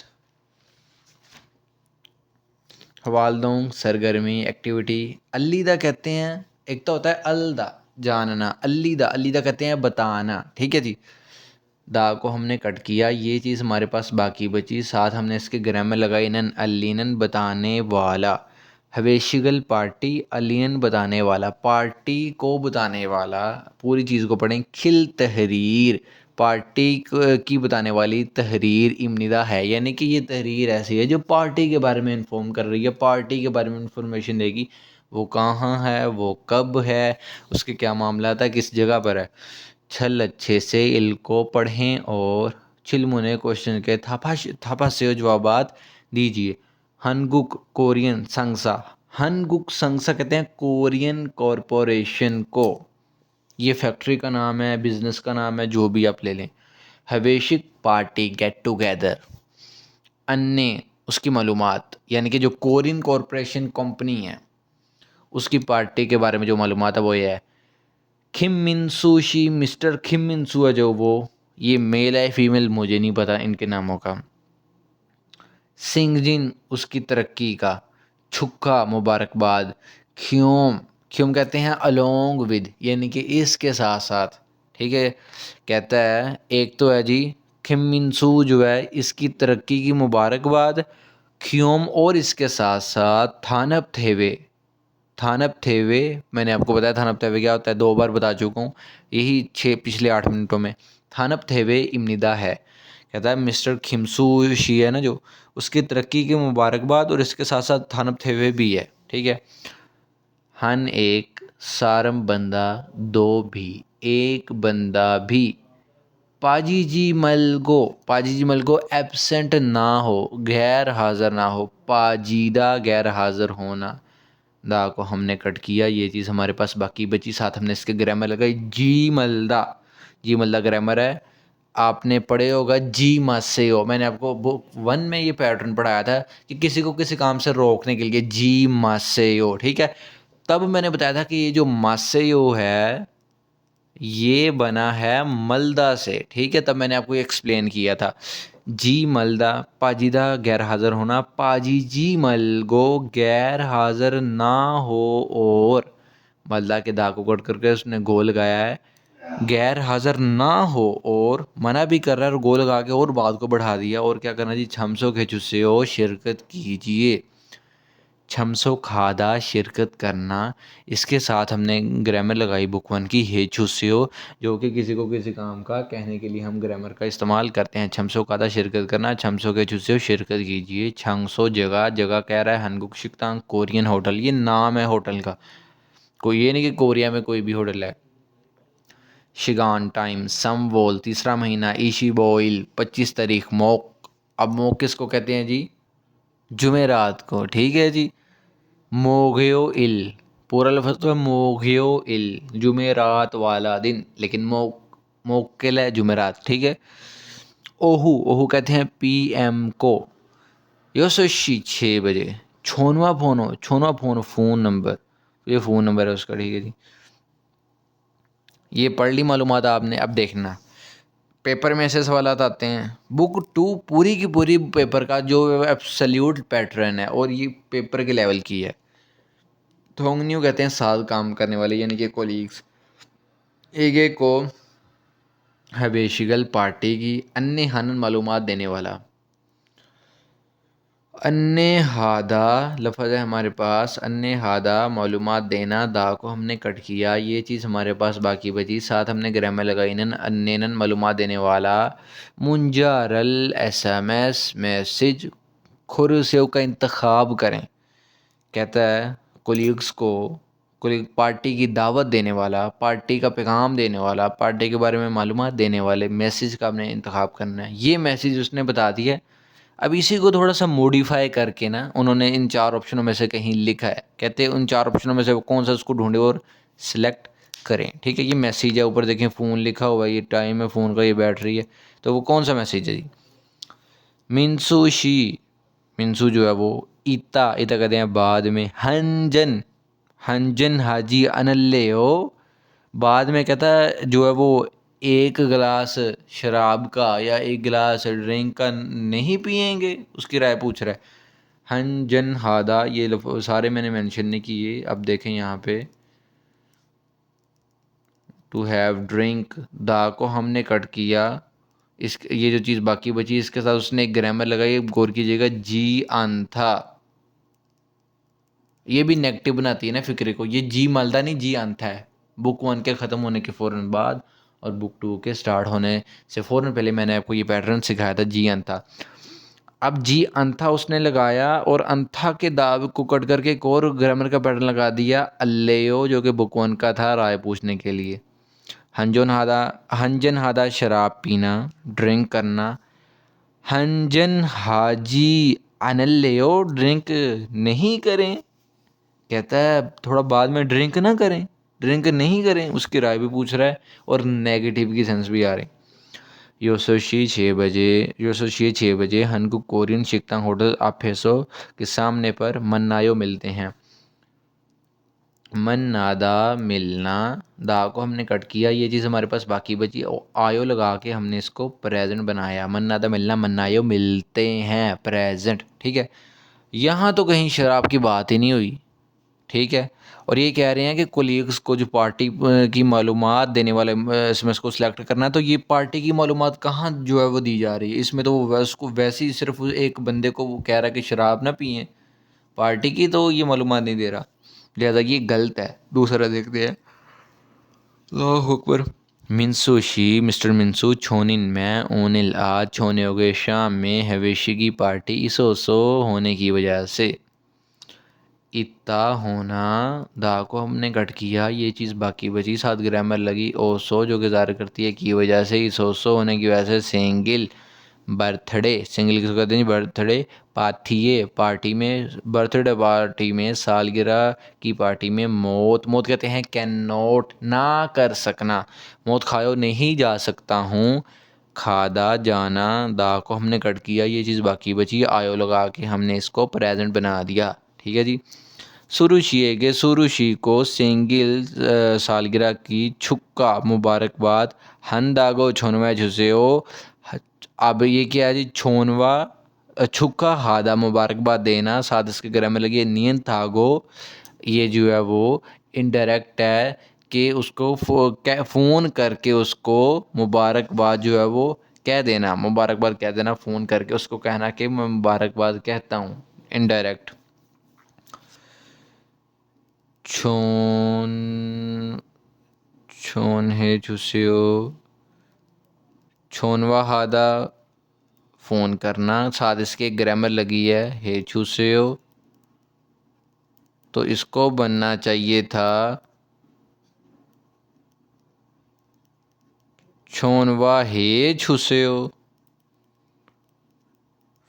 हवालदों, सरगर्मी, एक्टिविटी। अल्लीदा कहते हैं, एक तो होता है अलदा, जानना। अल्लीदा, अल्लीदा कहते हैं बताना। ठीक है जी। दा को हमने कट किया, ये चीज़ हमारे पास बाकी बची। साथ हमने इसके ग्रामर लगाई। नन अलीनन बताने वाला, हवेशिगल पार्टी, अलीन बताने वाला, पार्टी को बताने वाला। पूरी चीज़ को पढ़ें। खिल तहरीर, पार्टी की बताने वाली तहरीर इम्निदा है, यानी कि ये तहरीर ऐसी है जो पार्टी के बारे में इन्फॉर्म कर रही है, पार्टी के बारे में इंफॉर्मेशन देगी। वो कहाँ है, वो कब है, उसके क्या मामला था, किस जगह पर है। छल अच्छे से इनको पढ़ें और चिलमुने क्वेश्चन के थापा से जवाबात दीजिए। हनगुक कोरियन संगसा, हनगुक संगसा कहते हैं कोरियन कॉरपोरेशन को। ये फैक्ट्री का नाम है, बिजनेस का नाम है, जो भी आप ले लें। हवेशिक पार्टी, गेट टुगेदर। अन्य उसकी मालूमात, यानी कि जो कोरियन कॉरपोरेशन कंपनी है उसकी पार्टी के बारे में जो मालूमात है वो ये है। किम मिनसू शी, मिस्टर किम मिनसू है जो, वो ये मेल है फीमेल मुझे नहीं पता इनके नामों का। सिंगजिन उसकी तरक्की का। छुक्का मुबारकबाद। ख्योम, ख्योम कहते हैं अलोंग विद, यानी कि इसके साथ साथ। ठीक है। कहता है एक तो है जी किम मिनसू जो है इसकी तरक्की की मुबारकबाद, ख्योम और इसके साथ साथ थानप थेवे। थानप थेवे, मैंने आपको बताया थानप थेवे क्या होता है, 2 बार बता चुका हूँ, यही पिछले 8 मिनटों में। थानप थेवे इम्निदा है। कहता है मिस्टर खिमसू शी है ना जो, उसकी तरक्की की मुबारकबाद और इसके साथ साथ थानप थेवे भी है। ठीक है। हन एक, सारम बंदा, दो भी, एक बंदा भी। पाजी जी मलगो, पाजी जी मलगो एब्सेंट ना हो, गैर हाज़िर ना हो, पाजीदा गैर हाज़िर होना। दा को हमने कट किया, ये चीज़ हमारे पास बाकी बची। साथ हमने इसके ग्रामर लगाई। जी मलदा, जी मलदा ग्रामर है, आपने पढ़े होगा जी मासेयो। मैंने आपको बुक 1 में ये पैटर्न पढ़ाया था कि किसी को किसी काम से रोकने के लिए जी मासेयो। ठीक है। तब मैंने बताया था कि ये जो मासेयो है ये बना है मलदा से। ठीक है। तब मैंने आपको एक्सप्लेन किया था। जी मलदा, पाजीदा गैर हाज़िर होना, पाजी जी मलगो गैर हाज़िर ना हो, और मलदा के दा को कट करके उसने गोल लगाया है। गैर हाज़िर ना हो और मना भी कर रहा है, और गोल लगा के और बात को बढ़ा दिया। और क्या करना जी, छमसो के चुस्से हो शिरकत कीजिए, छमसो खादा शिरकत करना। इसके साथ हमने ग्रामर लगाई बुक 1 की हेचुस्यो, जो कि किसी को किसी काम का कहने के लिए हम ग्रामर का इस्तेमाल करते हैं। छमसो खादा शिरकत करना, छमसो के चुस्यो शिरकत कीजिए। छंगसो जगह, जगह कह रहा है हनगुक शिकतांग कोरियन होटल, ये नाम है होटल का, कोई ये नहीं कि कोरिया में कोई भी होटल है। शिगान टाइम, समवोल तीसरा महीना, ईशी बॉइल 25 तारीख, मोक। अब मोक किसको कहते हैं जी, जुमेरात को। ठीक है जी। मोगयो इल, पूरा लफ्ज़ तो है मोगयो इल, जुमेरात वाला दिन, लेकिन मोक्किल है जुमेरात। ठीक है। ओहू, ओहू कहते हैं पीएम को। योशी 6 बजे। छोनवा फोनो, छोनवा फोन फ़ोन नंबर, ये फ़ोन नंबर है उसका। ठीक है जी। ये पढ़ ली मालूमात आपने। अब देखना पेपर में ऐसे सवाल आते हैं। बुक 2 पूरी की पूरी पेपर का जो एब्सोल्यूट पैटर्न है, और ये पेपर के लेवल की है। थोंगन्यू कहते हैं साथ काम करने वाले यानी कि कोलीग्स। एगे को हवेशिगल पार्टी की अन्य हनन मालूमात देने वाला। अन्य हादा लफ्ज़ है हमारे पास, अन्य हादा मालूमात देना, दा को हमने कट किया, ये चीज़ हमारे पास बाकी बची, साथ हमने ग्रामर लगाई नन अन्य मालूमात देने वाला। मुंजारल SMS मैसेज खुरसेव का इंतखाब करें। कहता है कोलीग्स को, कोलीग पार्टी की दावत देने वाला, पार्टी का पैगाम देने वाला, पार्टी के बारे में मालूमात देने वाले मैसेज का हमने इंतखाब करना है। ये मैसेज उसने बता दिया। अब इसी को थोड़ा सा मॉडिफाई करके ना उन्होंने इन 4 ऑप्शनों में से कहीं लिखा है। कहते हैं उन 4 ऑप्शनों में से कौन सा उसको ढूंढे और सिलेक्ट करें। ठीक है, ये मैसेज है, ऊपर देखें फ़ोन लिखा हुआ है, ये टाइम है फ़ोन का, ये बैटरी है, तो वो कौन सा मैसेज है जी? मिनसूशी, मिनसू जो है वो इता, इता कहते हैं बाद में। हंजन, हंजन हाजी अनल्ले हो, बाद में कहता है जो है वो एक गिलास शराब का या एक गिलास ड्रिंक का नहीं पिएंगे, उसकी राय पूछ रहा है। हंजन हादा ये सारे मैंने मेंशन नहीं किए। अब देखें यहाँ पे टू हैव ड्रिंक, दा को हमने कट किया, इस ये जो चीज़ बाकी बची इसके साथ उसने एक ग्रामर लगाई, गौर कीजिएगा, जी आंथा। ये भी नेगेटिव बनाती है ना फिक्रे को, ये जी मालदा नहीं, जी आंथा है। बुक 1 के ख़त्म होने के फ़ौरन बाद और बुक 2 के स्टार्ट होने से फ़ौरन पहले मैंने आपको ये पैटर्न सिखाया था, जी अंथा। अब जी अंथा उसने लगाया और अंथा के दाव को कट करके एक और ग्रामर का पैटर्न लगा दिया, अल्लेयो, जो कि बुक 1 का था, राय पूछने के लिए। हंजन हादा शराब पीना, ड्रिंक करना। हंजन हाजी अनल्लेयो, ड्रिंक नहीं करें। कहता है थोड़ा बाद में ड्रिंक ना करें, ड्रिंक नहीं करें, उसकी राय भी पूछ रहा है और नेगेटिव की सेंस भी आ रही। योसोशी 6 बजे, योसोशी 6 बजे हनकुक कोरियन शिकतांग होटल आफेसो के सामने पर मन्नायो मिलते हैं। मन नादा मिलना, दा को हमने कट किया, ये चीज़ हमारे पास बाकी बची, आयो लगा के हमने इसको प्रेजेंट बनाया। मन नादा मिलना, मन्नायो मिलते हैं, प्रेजेंट। ठीक है, यहाँ तो कहीं शराब की बात ही नहीं हुई। ठीक है, और ये कह रहे हैं कि कोलीग्स को जो पार्टी की मालूमात देने वाले एसएमएस को सिलेक्ट करना है, तो ये पार्टी की मालूमात कहाँ जो है वो दी जा रही है? इसमें तो वो उसको वैसे ही सिर्फ एक बंदे को वो कह रहा है कि शराब ना पिए, पार्टी की तो ये मालूमात नहीं दे रहा, लिहाजा ये गलत है। दूसरा देखते हैं, अल्लाहु अकबर। मिनसूशी, मिस्टर मिनसू छोनिन में ओनिल आज छोने हो गए शाम में हवेशी की पार्टी इसोसो होने की वजह से। इतना होना, दा को हमने कट किया, ये चीज़ बाकी बची, साथ ग्रामर लगी, ओसो जो गुजार करती है की वजह से, इस ओसो होने की वजह से। सिंगल बर्थडे, सिंगल किसको कहते हैं? बर्थडे पार्टी, पार्टी में, बर्थडे पार्टी में, सालगिरह की पार्टी में। मौत, मौत कहते हैं कैन नॉट, ना कर सकना, मौत खायो नहीं जा सकता हूँ। खादा जाना, दा को हमने कट किया, ये चीज़ बाकी बची, आयो लगा के हमने इसको प्रेजेंट बना दिया। ठीक है जी। सुरुशिएगे, सुरुशि को सिंगिल सालगिरह की छुक्का मुबारकबाद। हंदागो छोनवा झुसेओ, अब ये क्या है जी? छोनवा छुक्का हादा मुबारकबाद देना, साथ इसके ग्रामर लगी नियन थागो, ये जो है वो इनडायरेक्ट है कि उसको फ़ोन करके उसको मुबारकबाद जो है वो कह देना, मुबारकबाद कह देना, फ़ोन करके उसको कहना कि मैं मुबारकबाद कहता हूँ, इनडायरेक्ट। छोन, छोन है झुसियो, छोनवा हादा फ़ोन करना, साथ इसके ग्रामर लगी है छुसेयो, तो इसको बनना चाहिए था छोनवा है छुसेयो,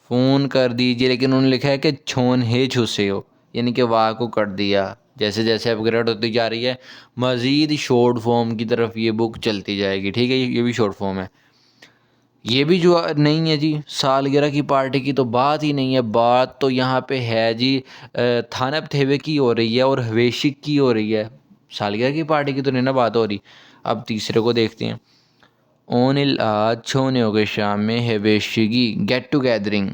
फ़ोन कर दीजिए, लेकिन उन्होंने लिखा है कि छोन है छुसेयो, यानी कि वाह को कर दिया। जैसे जैसे अपग्रेड होती जा रही है, मज़ीद शॉर्ट फॉर्म की तरफ ये बुक चलती जाएगी। ठीक है, ये भी शॉर्ट फॉर्म है। ये भी जो नहीं है जी, सालगिरह की पार्टी की तो बात ही नहीं है, बात तो यहाँ पे है जी थानब थेवे की हो रही है और हवेशिक की हो रही है, सालगिरह की पार्टी की तो नहीं ना बात हो रही। अब तीसरे को देखते हैं, ओनिल आज छोने हो गए शाम में हवेशिगी गेट टू गैदरिंग,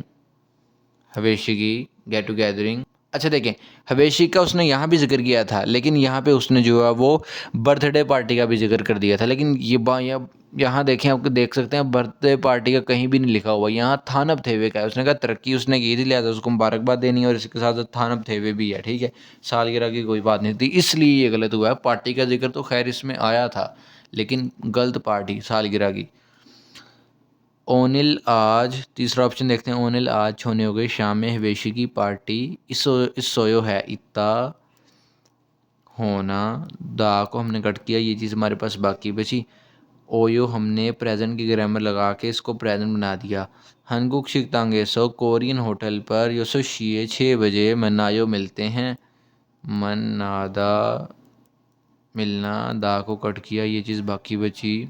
हवेशिगी गेट टू गैदरिंग। अच्छा देखें, हवेशी का उसने यहाँ भी ज़िक्र किया था, लेकिन यहाँ पे उसने जो है वो बर्थडे पार्टी का भी ज़िक्र कर दिया था। लेकिन ये यहाँ देखें, आपको देख सकते हैं बर्थडे पार्टी का कहीं भी नहीं लिखा हुआ। यहाँ थानब थेवे का है। उसने कहा तरक्की उसने की थी, लिहाजा उसको मुबारकबाद देनी है, और इसके साथ साथ थानब थेवे भी है। ठीक है, सालगिरह की कोई बात नहीं थी, इसलिए ये गलत हुआ है। पार्टी का जिक्र तो खैर इसमें आया था, लेकिन गलत पार्टी सालगिरह की। ओनिल आज, तीसरा ऑप्शन देखते हैं। ओनिल आज छोने हो गई, शाम में हवेशी की पार्टी, इस सोयो है इतना होना। दा को हमने कट किया, ये चीज़ हमारे पास बाकी बची। ओयो हमने प्रेजेंट की ग्रामर लगा के इसको प्रेजेंट बना दिया। हनगुक शिकतांगे सो कोरियन होटल पर योसो शिए 6 बजे मनायो मिलते हैं। मनादा मिलना, दा को कट किया, ये चीज़ बाकी बची।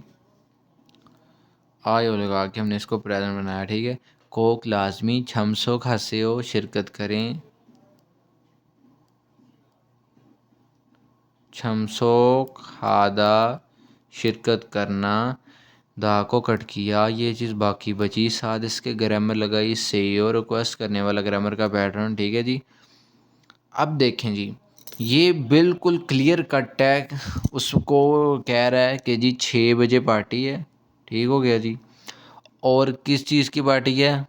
आयो लगा के हमने इसको प्रेजेंट बनाया। ठीक है, कोक लाजमी छमसो खासेओ शिरकत करें, छमसो खादा शिरकत करना, दा को कट किया, ये चीज़ बाकी बची। साथ इसके ग्रामर लगाई सेयो, रिक्वेस्ट करने वाला ग्रामर का पैटर्न। ठीक है जी, अब देखें जी, ये बिल्कुल क्लियर कट है। उसको कह रहा है कि जी 6 बजे पार्टी है, ठीक हो गया जी। और किस चीज़ की पार्टी है,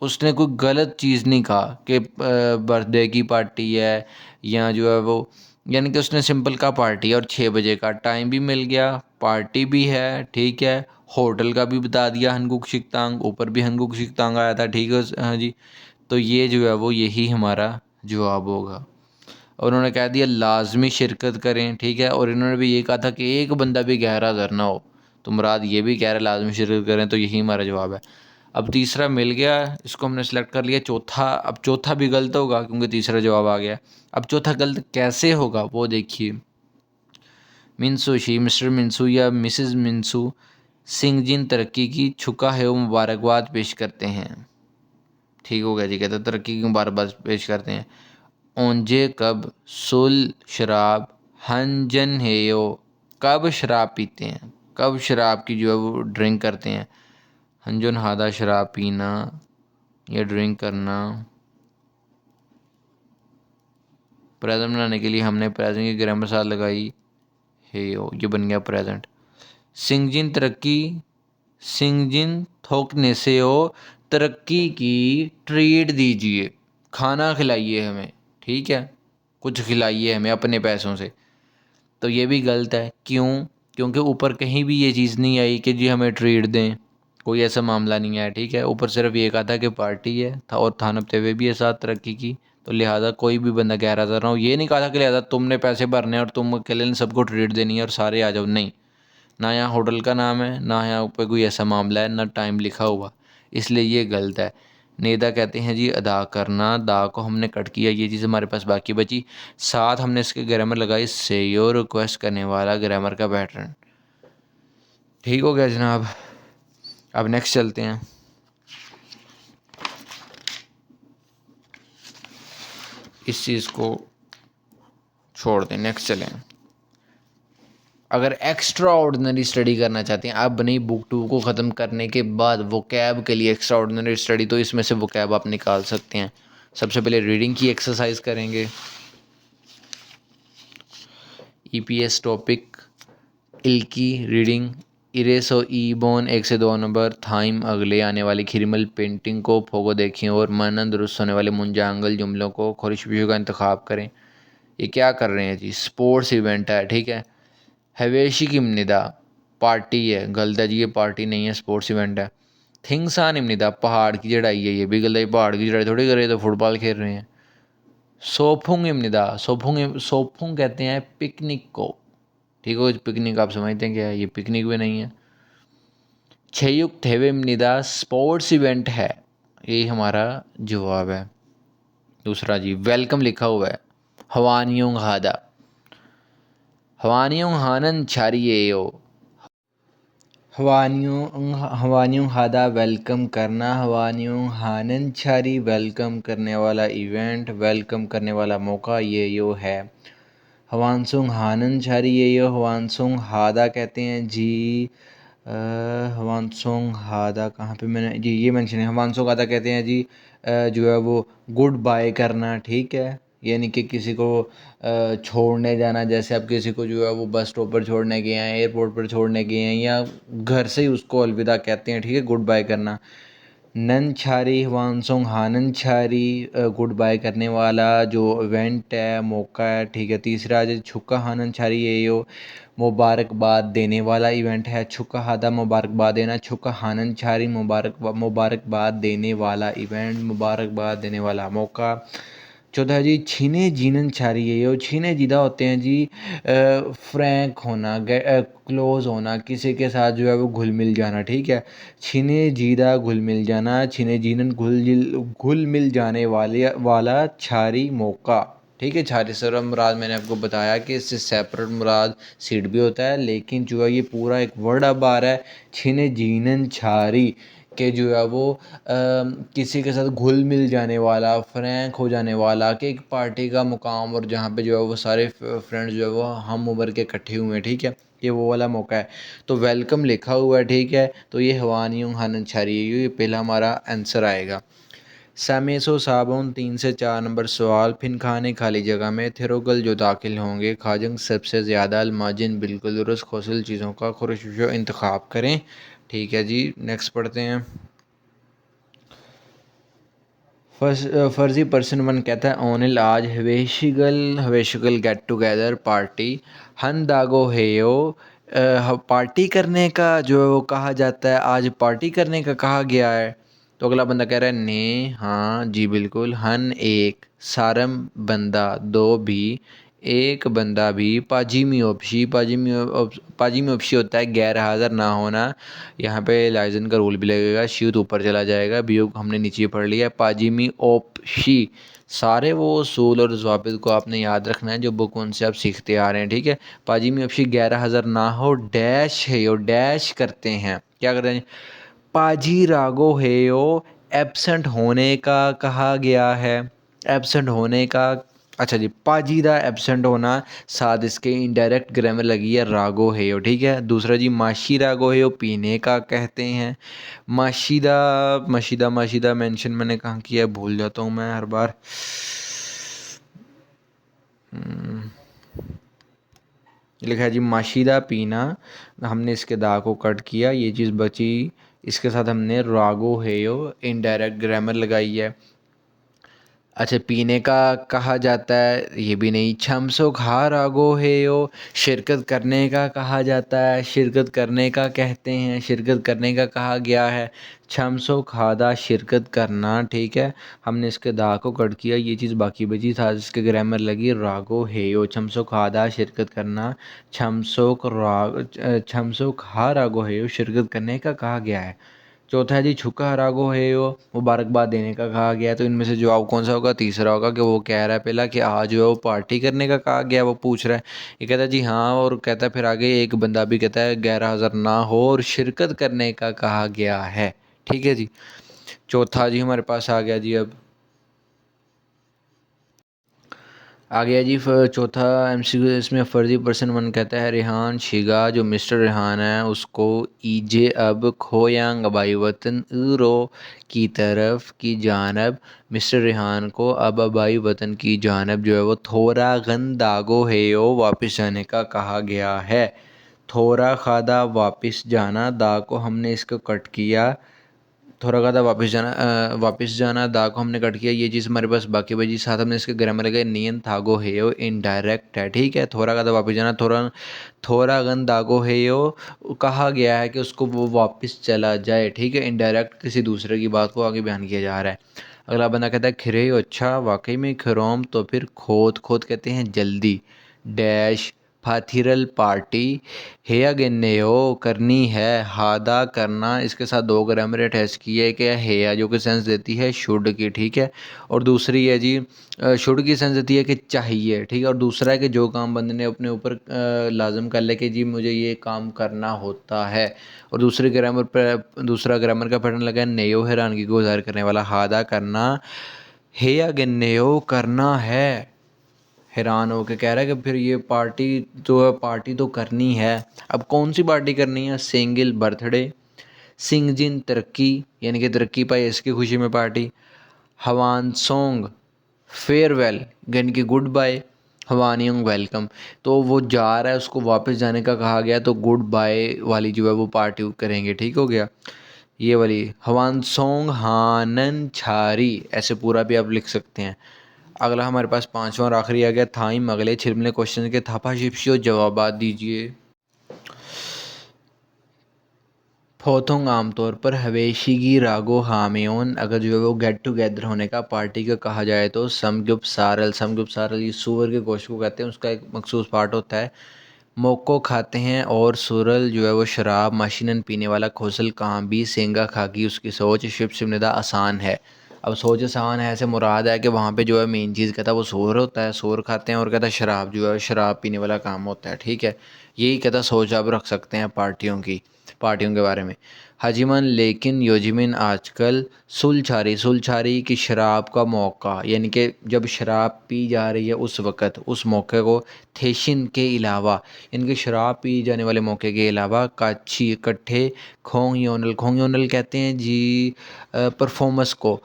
उसने कोई गलत चीज़ नहीं कहा कि बर्थडे की पार्टी है या जो है वो, यानी कि उसने सिंपल कहा पार्टी, और 6 बजे का टाइम भी मिल गया, पार्टी भी है। ठीक है, होटल का भी बता दिया, हनगुक शिकतांग, ऊपर भी हनगुक शिकतांग आया था। ठीक है, हाँ जी। तो ये जो है वो यही हमारा जवाब होगा। और उन्होंने कह दिया लाजमी शिरकत करें। ठीक है, और इन्होंने भी ये कहा था कि एक बंदा भी गहरा हाज़िर ना हो, तो मुराद ये भी कह रहा है लाजमी शिरकत करें, तो यही हमारा जवाब है। अब तीसरा मिल गया, इसको हमने सेलेक्ट कर लिया। चौथा, अब चौथा भी गलत होगा क्योंकि तीसरा जवाब आ गया। अब चौथा गलत कैसे होगा वो देखिए। मिनसुशी, मिस्टर मिनसू या मिसेस मिनसू सिंह जिन तरक्की की छुका है वो मुबारकबाद पेश करते हैं। ठीक हो गया जी, कहते तरक्की की मुबारकबाद पेश करते हैं। ओंजे कब सुल शराब हंजन हेयो, कब शराब पीते हैं, कब शराब की जो है वो ड्रिंक करते हैं। हंजन हादा शराब पीना या ड्रिंक करना। प्रेजेंट बनाने के लिए हमने प्रेजेंट की ग्रामर साथ लगाई हेयो, ये बन गया प्रेजेंट। सिंगजिन तरक्की, सिंगजिन थोकने से हो, तरक्की की ट्रीट दीजिए, खाना खिलाइए हमें। ठीक है, कुछ खिलाइए हमें अपने पैसों से। तो ये भी गलत है, क्यों? क्योंकि ऊपर कहीं भी ये चीज़ नहीं आई कि जी हमें ट्रीट दें, कोई ऐसा मामला नहीं है। ठीक है, ऊपर सिर्फ ये कहा था कि पार्टी है था और थानबते हुए भी है साथ तरक्की की, तो लिहाजा कोई भी बंदा कह रहा था, ये नहीं कहा था कि लिहाजा तुमने पैसे भरने हैं और तुम अकेले ने सबको ट्रीट देनी है और सारे आ जाओ, नहीं। ना यहाँ होटल का नाम है, ना यहाँ ऊपर कोई ऐसा मामला है, ना टाइम लिखा हुआ, इसलिए ये गलत है। नेदा कहते हैं जी अदा करना, दा को हमने कट किया, ये चीज़ हमारे पास बाकी बची। साथ हमने इसके ग्रामर लगाई सेयो, रिक्वेस्ट करने वाला ग्रामर का पैटर्न। ठीक हो गया जनाब, अब नेक्स्ट चलते हैं। इस चीज़ को छोड़ दें, नेक्स्ट चलें। अगर एक्स्ट्रा ऑर्डिनरी स्टडी करना चाहते हैं आप बनी बुक 2 को ख़त्म करने के बाद वो कैब के लिए एक्स्ट्रा ऑर्डिनरी स्टडी, तो इसमें से वो कैब आप निकाल सकते हैं। सबसे पहले रीडिंग की एक्सरसाइज करेंगे। ईपीएस टॉपिक इल्की रीडिंग, इरेसो ई बोन 1 से 2 नंबर, थाइम अगले आने वाली खिरमल पेंटिंग को फोगो देखें और मनन दुरुस्त होने वाले मुंजांगल जुमलों को खुशबू का इंतखाब करें। ये क्या कर रहे हैं जी, स्पोर्ट्स इवेंट है। ठीक है, हवेशी की इम्निदा पार्टी है, गलत है जी, ये पार्टी नहीं है, स्पोर्ट्स इवेंट है। थिंगसान इम्निदा पहाड़ की चढ़ाई है, ये भी गलत है, पहाड़ की चढ़ाई थोड़ी कर रहे, तो फुटबॉल खेल रहे हैं। सोफुंग इम्निदा, सोफुंग कहते हैं पिकनिक को। ठीक हो, पिकनिक आप समझते हैं क्या है, ये पिकनिक भी नहीं है। छयुक थेवे इम्निदा स्पोर्ट्स इवेंट है, यही हमारा जवाब है। दूसरा जी वेलकम लिखा हुआ है, हवानियों हादा, हवानियों हानन छारियो, हवानियों हादा वेलकम करना, हवानियों हानन छारी वेलकम करने वाला इवेंट, वेलकम करने वाला मौका, ये यो है। हवानसुंग हानन छारी ये यो, हवानसुंग हादा कहते हैं जी। हवानसुंग हादा कहाँ पे मैंने जी ये मेंशन है, हवानसुंग हादा कहते हैं जी जो है वो गुड बाय करना, ठीक है, यानी कि किसी को छोड़ने जाना, जैसे आप किसी को जो है वो बस स्टॉप पर छोड़ने गए हैं, एयरपोर्ट पर छोड़ने गए हैं, या घर से ही उसको अलविदा कहते हैं, ठीक है, गुड बाय करना। ननछारी वानसोंग हाननछारी, गुड बाय करने वाला जो इवेंट है, मौका है, ठीक है। तीसरा जो छुक्का हाननछारी ये यो मुबारकबाद देने वाला इवेंट है। छुक्का हादा मुबारकबाद देना, छुक्का हाननछारी मुबारकबाद देने वाला इवेंट, मुबारकबाद देने वाला मौका। चौथा है जी छीने जीनन छारी है यो, छीने जीदा होते हैं जी फ्रैंक होना, क्लोज होना, किसी के साथ जो है वो घुल मिल जाना, ठीक है। छीने जीदा घुल मिल जाना, छीने जीनन घुल मिल जाने वाला छारी मौका, ठीक है। छारी सर मुराद मैंने आपको बताया कि इससे सेपरेट मुराद सीट भी होता है, लेकिन जो है ये पूरा एक वर्ड अब आ रहा है छीने जीनन छारी, कि जो है वो किसी के साथ घुल मिल जाने वाला, फ्रैंक हो जाने वाला, कि एक पार्टी का मुकाम और जहाँ पे जो है वो सारे फ्रेंड्स जो है वो हम उम्र के इकट्ठे हुए हैं, ठीक है, ये वो वाला मौका है। तो वेलकम लिखा हुआ है, ठीक है, तो ये हवानियों हननछारी, ये पहला हमारा आंसर आएगा। समेसो साबुन 3 से 4 नंबर सवाल, फिन खाने खाली जगह में थिरोगल जो दाखिल होंगे, खाजंग सबसे ज़्यादा अलमाजिन बिल्कुल दुरुस्त खोसल चीज़ों का खुरशो इंतखाब करें, ठीक है जी। नेक्स्ट पढ़ते हैं। फर्जी पर्सन 1 कहता है ओनिल आज हवेशिगल गेट टुगेदर पार्टी हन दागो हेयो, पार्टी करने का जो है वो कहा जाता है, आज पार्टी करने का कहा गया है। तो अगला बंदा कह रहा है ने, हाँ जी बिल्कुल, हन एक, सारम बंदा, दो भी, एक बंदा भी, पाजिमी ओपशी, पाजिमी ओपशी होता है गैर हाज़िर ना होना, यहाँ पे लाइजन का रूल भी लगेगा, शीत ऊपर चला जाएगा, वियोग हमने नीचे पढ़ लिया। पाजिमी ओपशी, सारे वो उसूल और ज़वाबित को आपने याद रखना है जो बुक उनसे आप सीखते आ रहे हैं, ठीक है। पाजिमी ओपशी गैर हाज़िर ना हो, डैश है यो, डैश करते हैं, क्या करते हैं, पाजी रागो हेयो एब्सेंट होने का कहा गया है, एब्सेंट होने का, अच्छा जी, पाजीदा एब्सेंट होना, साथ इसके इनडायरेक्ट ग्रामर लगी है रागो हेयो, ठीक है। दूसरा जी माशी रागो हेयो पीने का कहते हैं, माशीदा मशीदा माशीदा मेंशन मैंने कहाँ किया है, भूल जाता हूँ मैं हर बार। लिखा है जी माशीदा पीना, हमने इसके दा को कट किया, ये चीज़ बची, इसके साथ हमने रागो हेयो इनडायरेक्ट ग्रामर लगाई है। अच्छा पीने का कहा जाता है, ये भी नहीं। छमसो खा रागो है यो, शिरकत करने का कहा जाता है, शिरकत करने का कहते हैं, शिरकत करने का कहा गया है। छमसो खादा शिरकत करना, ठीक है, हमने इसके दा को कट किया, ये चीज़ बाकी बची था, इसके ग्रामर लगी रागो है यो, छमसो खादा शिरकत करना, छमसो खा रागो है यो शिरकत करने का कहा गया है। चौथा है जी छुका हरागो है वो मुबारकबाद देने का कहा गया है। तो इनमें से जवाब कौन सा होगा, तीसरा होगा, कि वो कह रहा है पहला कि आज जो है वो पार्टी करने का कहा गया, वो पूछ रहा है, ये कहता है जी हाँ, और कहता है फिर आगे एक बंदा भी कहता है गैर हाज़िर ना हो और शिरकत करने का कहा गया है, ठीक है जी। चौथा जी हमारे पास आ गया जी। अब आ गया जी चौथा एमसीक्यू, इसमें फ़र्जी पर्सन 1 कहता है रेहान शिगा जो मिस्टर रेहान है उसको ईजे अब खोयांग अबाई वतन रो की तरफ की जानब, मिस्टर रेहान को अब अबाई वतन की जानब जो है वो थोड़ा गंदागो हेयो वापस जाने का कहा गया है। थोड़ा खादा वापस जाना, दा को हमने इसको कट किया, थोड़ा का था वापस जाना, दा को हमने कट किया, ये चीज़ हमारे पास बाकी बची, साथ हमने इसके ग्रामर लगे नियन थागो है यो इनडायरेक्ट है, ठीक है। थोड़ा का था वापस जाना, थोड़ा गन दागो है यो कहा गया है कि उसको वो वापस चला जाए, ठीक है, इनडायरेक्ट किसी दूसरे की बात को आगे बयान किया जा रहा है। अगला बंदा कहता है खिरे हो, अच्छा वाकई में खरोम, तो फिर खोद खोद कहते हैं जल्दी, डैश फाथिरल पार्टी, हेया गिन्नेयो करनी है, हादा करना, इसके साथ दो ग्रामर अटैच किए कि हेया जो कि सेंस देती है शुड की, ठीक है, और दूसरी है जी शुड की सेंस देती है कि चाहिए, ठीक है, और दूसरा है कि जो काम बंदे ने अपने ऊपर लाजम कर ले कि जी मुझे ये काम करना होता है, और दूसरे ग्रामर पर दूसरा ग्रामर का पैटर्न लगा है नेयो हैरानगी को ज़ाहिर करने वाला, हादा करना, हेया गिन्नेयो करना है, हैरान होकर कह रहा है कि फिर ये पार्टी जो है पार्टी तो करनी है। अब कौन सी पार्टी करनी है, सिंगल बर्थडे, सिंगजिन तरक्की यानी कि तरक्की पाई इसकी खुशी में पार्टी, हवानसोंग फेयरवेल यानी कि गुड बाय, हवानियोंग वेलकम। तो वो जा रहा है, उसको वापस जाने का कहा गया, तो गुड बाय वाली जो है वो पार्टी करेंगे। ठीक हो गया, ये वाली हवानसोंग हानन छारी, ऐसे पूरा भी आप लिख सकते हैं। अगला हमारे पास पांचवा और आखिरी आ गया थाइम। अगले छिलमले क्वेश्चन के थापा शिपशियो जवाब दीजिए। फोथोंग आमतौर पर हवेशीगी रागो हामेओन, अगर जो है वो गेट टुगेदर होने का, पार्टी का कहा जाए तो समगुप सारल, समगुप सारल ये सूअर के गोश्त को कहते हैं, उसका एक मखसूस पार्ट होता है। मोको खाते हैं, और सुरल जो है वो शराब, माशीनन पीने वाला, खोसल कहाँ भी सेंगा खागी उसकी सोच, शिव शिवनिदा आसान है। अब सोच आसान है, ऐसे मुराद है कि वहाँ पे जो है मेन चीज़ कहता है वो शोर होता है, शोर खाते हैं, और कहता है शराब जो है शराब पीने वाला काम होता है। ठीक है, यही कहता सोच आप रख सकते हैं पार्टियों के बारे में। हाजिमन लेकिन योजिमिन आजकल सुलझारी, सुलझारी की शराब का मौका, यानी कि जब शराब पी जा रही है उस वक़्त, उस मौके को थेशिन के अलावा, इनके शराब पी जाने वाले मौके के अलावा काछी इकट्ठे खोंग योनल कहते हैं जी परफॉर्मेंस को।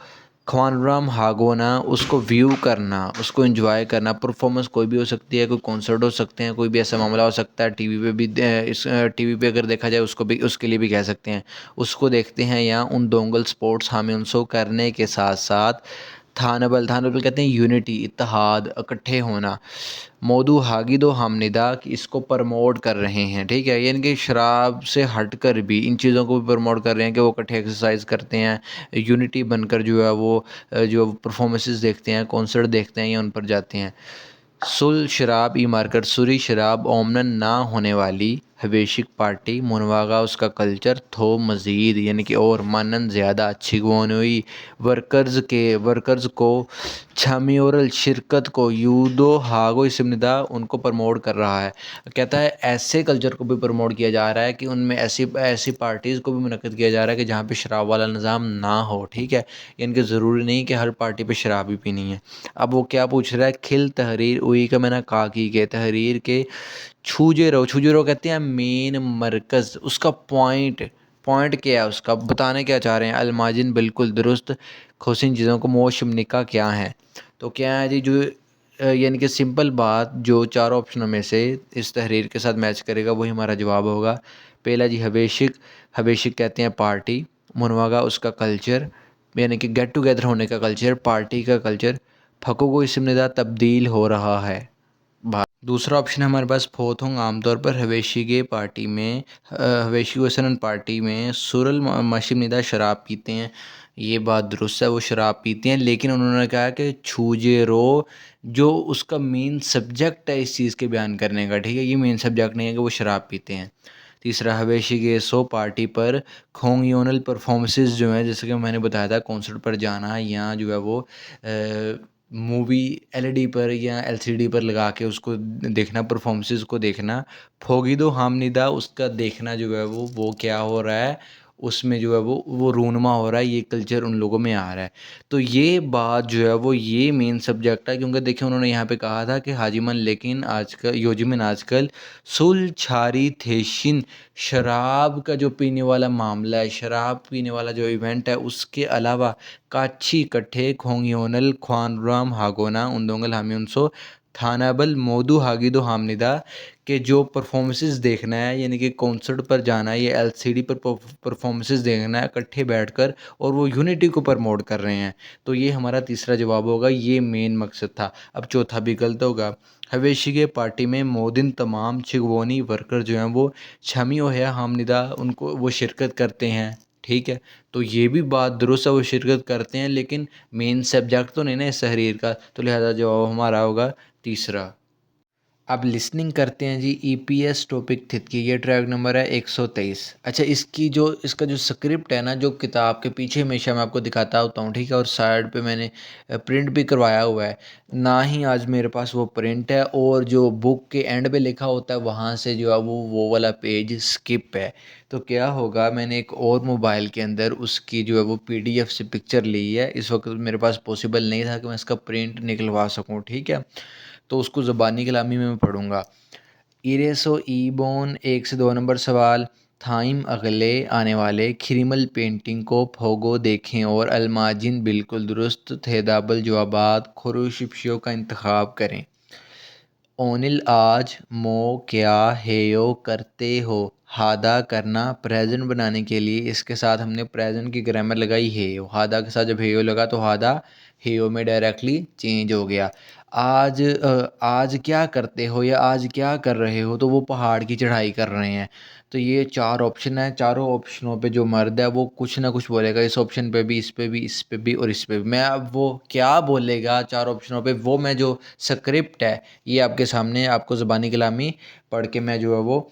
ख्वानराम हागोना उसको व्यू करना, उसको एंजॉय करना। परफॉर्मेंस कोई भी हो सकती है, कोई कॉन्सर्ट हो सकते हैं, कोई भी ऐसा मामला हो सकता है। टीवी पे भी इस टीवी पे अगर देखा जाए उसको भी, उसके लिए भी कह सकते हैं, उसको देखते हैं। या उन दोंगल स्पोर्ट्स हमें उनसे करने के साथ साथ थानबल, थानबल कहते हैं यूनिटी, इत्तेहाद, इकट्ठे होना। मौदू हागिदो हमनिदा कि इसको प्रमोट कर रहे हैं। ठीक है, यानी कि शराब से हट कर भी इन चीज़ों को भी प्रमोट कर रहे हैं कि वो इकट्ठे एक्सरसाइज करते हैं, यूनिटी बनकर जो है वो जो परफॉर्मेंसेस देखते हैं, कॉन्सर्ट देखते हैं या उन पर जाते हैं। सुल शराब ई मार्कर सुरी शराब ओमनन ना होने वाली हवेशिक पार्टी मुनवागा उसका कल्चर थो मज़ीद, यानी कि और मानन ज़्यादा अच्छी हुई वर्कर्स को छमियोरल शिरकत को यूदो हागो सिमनिदा उनको प्रमोट कर रहा है। कहता है ऐसे कल्चर को भी प्रमोट किया जा रहा है कि उनमें ऐसी ऐसी पार्टीज़ को भी मुनक्किद किया जा रहा है कि जहाँ पे शराब वाला निज़ाम ना हो। ठीक है, यानी कि ज़रूरी नहीं कि हर पार्टी पे शराब ही पीनी है। अब वो क्या पूछ रहा है, खिल तहरीर उई का मैंने काकी के तहरीर के छूजे रहो कहते हैं मेन मरकज़, उसका पॉइंट, पॉइंट क्या है उसका, बताने क्या चाह रहे हैं। अलमाजिन बिल्कुल दुरुस्त, खोसिन चीज़ों को मोशमनिका क्या है। तो क्या है जी, जो यानी कि सिंपल बात, जो चारों ऑप्शनों में से इस तहरीर के साथ मैच करेगा वही हमारा जवाब होगा। पहला जी हवेशिक, हवेशिक कहते हैं पार्टी, मुनवागा उसका कल्चर, यानी कि गेट टुगेदर होने का कल्चर, पार्टी का कल्चर। फ़को को इसम निदा तब्दील हो रहा है। दूसरा ऑप्शन हमारे पास फोथोंग आमतौर पर हवेशी के पार्टी में हवेशी वसन पार्टी में सुरल मशीनिदा शराब पीते हैं। ये बात दुरुस्त है, वो शराब पीते हैं, लेकिन उन्होंने कहा कि छूजे रो जो उसका मेन सब्जेक्ट है इस चीज़ के बयान करने का। ठीक है, ये मेन सब्जेक्ट नहीं है कि वो शराब पीते हैं। तीसरा हवेशी के सो पार्टी पर खोंगयोनल परफॉर्मेंसेस जो हैं, जैसे कि मैंने बताया था कॉन्सर्ट पर जाना, या जो है वो मूवी एलईडी पर या एलसीडी पर लगा के उसको देखना, परफॉर्मेंसेस को देखना। फोगिदो हामनिदा उसका देखना जो है वो क्या हो रहा है, उसमें जो है वो रूनमा हो रहा है, ये कल्चर उन लोगों में आ रहा है। तो ये बात जो है वो ये मेन सब्जेक्ट है, क्योंकि देखिए उन्होंने यहाँ पे कहा था कि हाजिमन लेकिन आजकल योजिमिन आजकल सुल छारी थेशिन, शराब का जो पीने वाला मामला है, शराब पीने वाला जो इवेंट है, उसके अलावा काच्छी कट्ठे खोंगियोनल ख्वानराम हागोना उन्दोंगल हामिउनसो थानाबल मोदू हागिदो हामनिदा के जो परफॉर्मेंसेस देखना है, यानी कि कॉन्सर्ट पर जाना है या एलसीडी पर परफॉर्मेंसेस देखना है इकट्ठे बैठकर, और वो यूनिटी को प्रमोट कर रहे हैं। तो ये हमारा तीसरा जवाब होगा, ये मेन मकसद था। अब चौथा भी गलत होगा। हवेशी के पार्टी में मोदिन तमाम चिगवोनी वर्कर जो हैं वो छमियो है हामनिदा उनको वो शिरकत करते हैं। ठीक है, तो ये भी बात दुरुस्त है, वो शिरकत करते हैं, लेकिन मेन सब्जेक्ट तो नहीं ना इस तहरीर का, तो लिहाजा जवाब हमारा होगा तीसरा। अब लिसनिंग करते हैं जी ईपीएस टॉपिक थित की, ये ट्रैक नंबर है 123। अच्छा, इसकी जो इसका जो स्क्रिप्ट है ना, जो किताब के पीछे हमेशा मैं आपको दिखाता होता हूँ, ठीक है, और साइड पे मैंने प्रिंट भी करवाया हुआ है। ना ही आज मेरे पास वो प्रिंट है, और जो बुक के एंड पे लिखा होता है वहाँ से जो है वो वाला पेज स्किप है। तो क्या होगा, मैंने एक और मोबाइल के अंदर उसकी जो है वो पीडीएफ से पिक्चर ली है। इस वक्त मेरे पास पॉसिबल नहीं था कि मैं इसका प्रिंट निकलवा सकूँ। ठीक है, तो उसको ज़बानी कलामी में मैं पढ़ूँगा। इरेसो ईबोन 1 से 2 नंबर सवाल। थाइम अगले आने वाले खिरिमल पेंटिंग को फोगो देखें और अलमाजिन बिल्कुल दुरुस्त थे दाबल जवाबात खुरुशिप्शियों का इंतखाब करें। ओनिल आज मो क्या हेयो करते हो। हादा करना प्रेजेंट बनाने के लिए इसके साथ हमने प्रेजेंट की ग्रामर लगाई हेयो। हादा के साथ जब हेयो लगा तो हादा हेयो में डायरेक्टली चेंज हो गया। आज क्या करते हो या आज क्या कर रहे हो, तो वो पहाड़ की चढ़ाई कर रहे हैं। तो ये चार ऑप्शन है, चारों ऑप्शनों पे जो मर्द है वो कुछ ना कुछ बोलेगा, इस ऑप्शन पे भी, इस पे भी, इस पे भी और इस पे भी। मैं अब वो क्या बोलेगा चार ऑप्शनों पे, वो मैं जो स्क्रिप्ट है ये आपके सामने आपको ज़बानी कलामी पढ़ के मैं जो है वो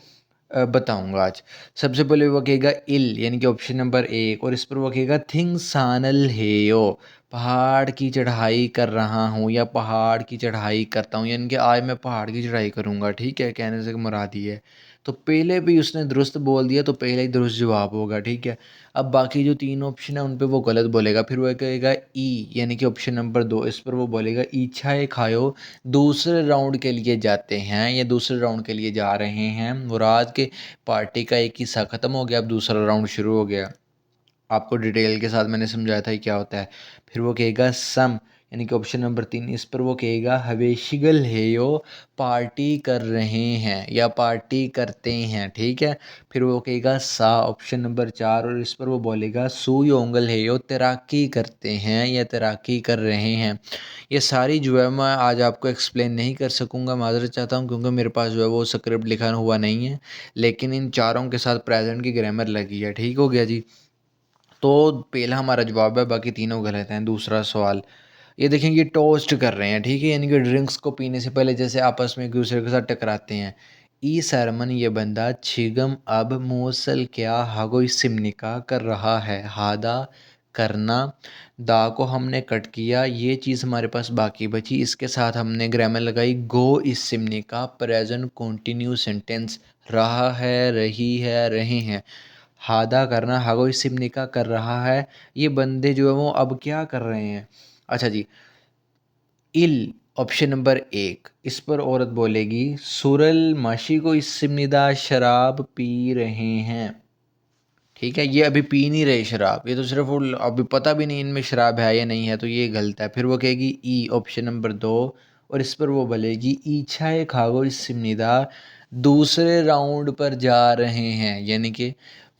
बताऊंगा आज। सबसे पहले वो कहेगा इल यानी कि ऑप्शन नंबर एक, और इस पर वो कहेगा थिंग सानल हेयो, पहाड़ की चढ़ाई कर रहा हूँ या पहाड़ की चढ़ाई करता हूँ, यानी कि आज मैं पहाड़ की चढ़ाई करूँगा। ठीक है, कहने से मुराद ये है। तो पहले भी उसने दुरुस्त बोल दिया तो पहले ही दुरुस्त जवाब होगा। ठीक है, अब बाकी जो तीन ऑप्शन है उन पे वो गलत बोलेगा। फिर वो कहेगा ई यानी कि ऑप्शन नंबर दो, इस पर वो बोलेगा इच्छाए खायो, दूसरे राउंड के लिए जाते हैं या दूसरे राउंड के लिए जा रहे हैं। मुराद के पार्टी का एक हिस्सा ख़त्म हो गया, अब दूसरा राउंड शुरू हो गया। आपको डिटेल के साथ मैंने समझाया था ये क्या होता है। फिर वो कहेगा सम यानी कि ऑप्शन नंबर तीन, इस पर वो कहेगा हवेशिगल हेयो, पार्टी कर रहे हैं या पार्टी करते हैं। ठीक है, फिर वो कहेगा सा ऑप्शन नंबर चार, और इस पर वो बोलेगा सुयोंगल हेयो, तैराकी करते हैं या तैराकी कर रहे हैं। ये सारी जो है मैं आज आपको एक्सप्लेन नहीं कर सकूँगा, माज़रत चाहता हूँ, क्योंकि मेरे पास जो है वो स्क्रिप्ट लिखा हुआ नहीं है। लेकिन इन चारों के साथ प्रेजेंट की ग्रामर लगी है। ठीक हो गया जी। तो पहला हमारा जवाब है, बाकी तीनों गलत हैं। दूसरा सवाल ये देखेंगे, टोस्ट कर रहे हैं। ठीक है, यानी कि ड्रिंक्स को पीने से पहले जैसे आपस में एक दूसरे के साथ टकराते हैं। ई सरमन ये बंदा छिगम अब मोसल क्या हागो सिमनिका कर रहा है। हादा करना, दा को हमने कट किया, ये चीज़ हमारे पास बाकी बची, इसके साथ हमने ग्रामर लगाई गो इस सिमनिका प्रेजेंट कंटिन्यू सेंटेंस, रहा है, रही है, रहे हैं। हादा करना हागो सिमनिका कर रहा है, ये बंदे जो है वो अब क्या कर रहे हैं। अच्छा जी, इल ऑप्शन नंबर एक, इस पर औरत बोलेगी सुरल माशी को इस सिमनिदा शराब पी रहे हैं। ठीक है, ये अभी पी नहीं रहे शराब, ये तो सिर्फ वो अभी पता भी नहीं इनमें शराब है या नहीं है, तो ये गलत है। फिर वो कहेगी ई ऑप्शन नंबर दो, और इस पर वो बोलेगी ईछाए खागो इस सिमनिदा दूसरे राउंड पर जा रहे हैं। यानी कि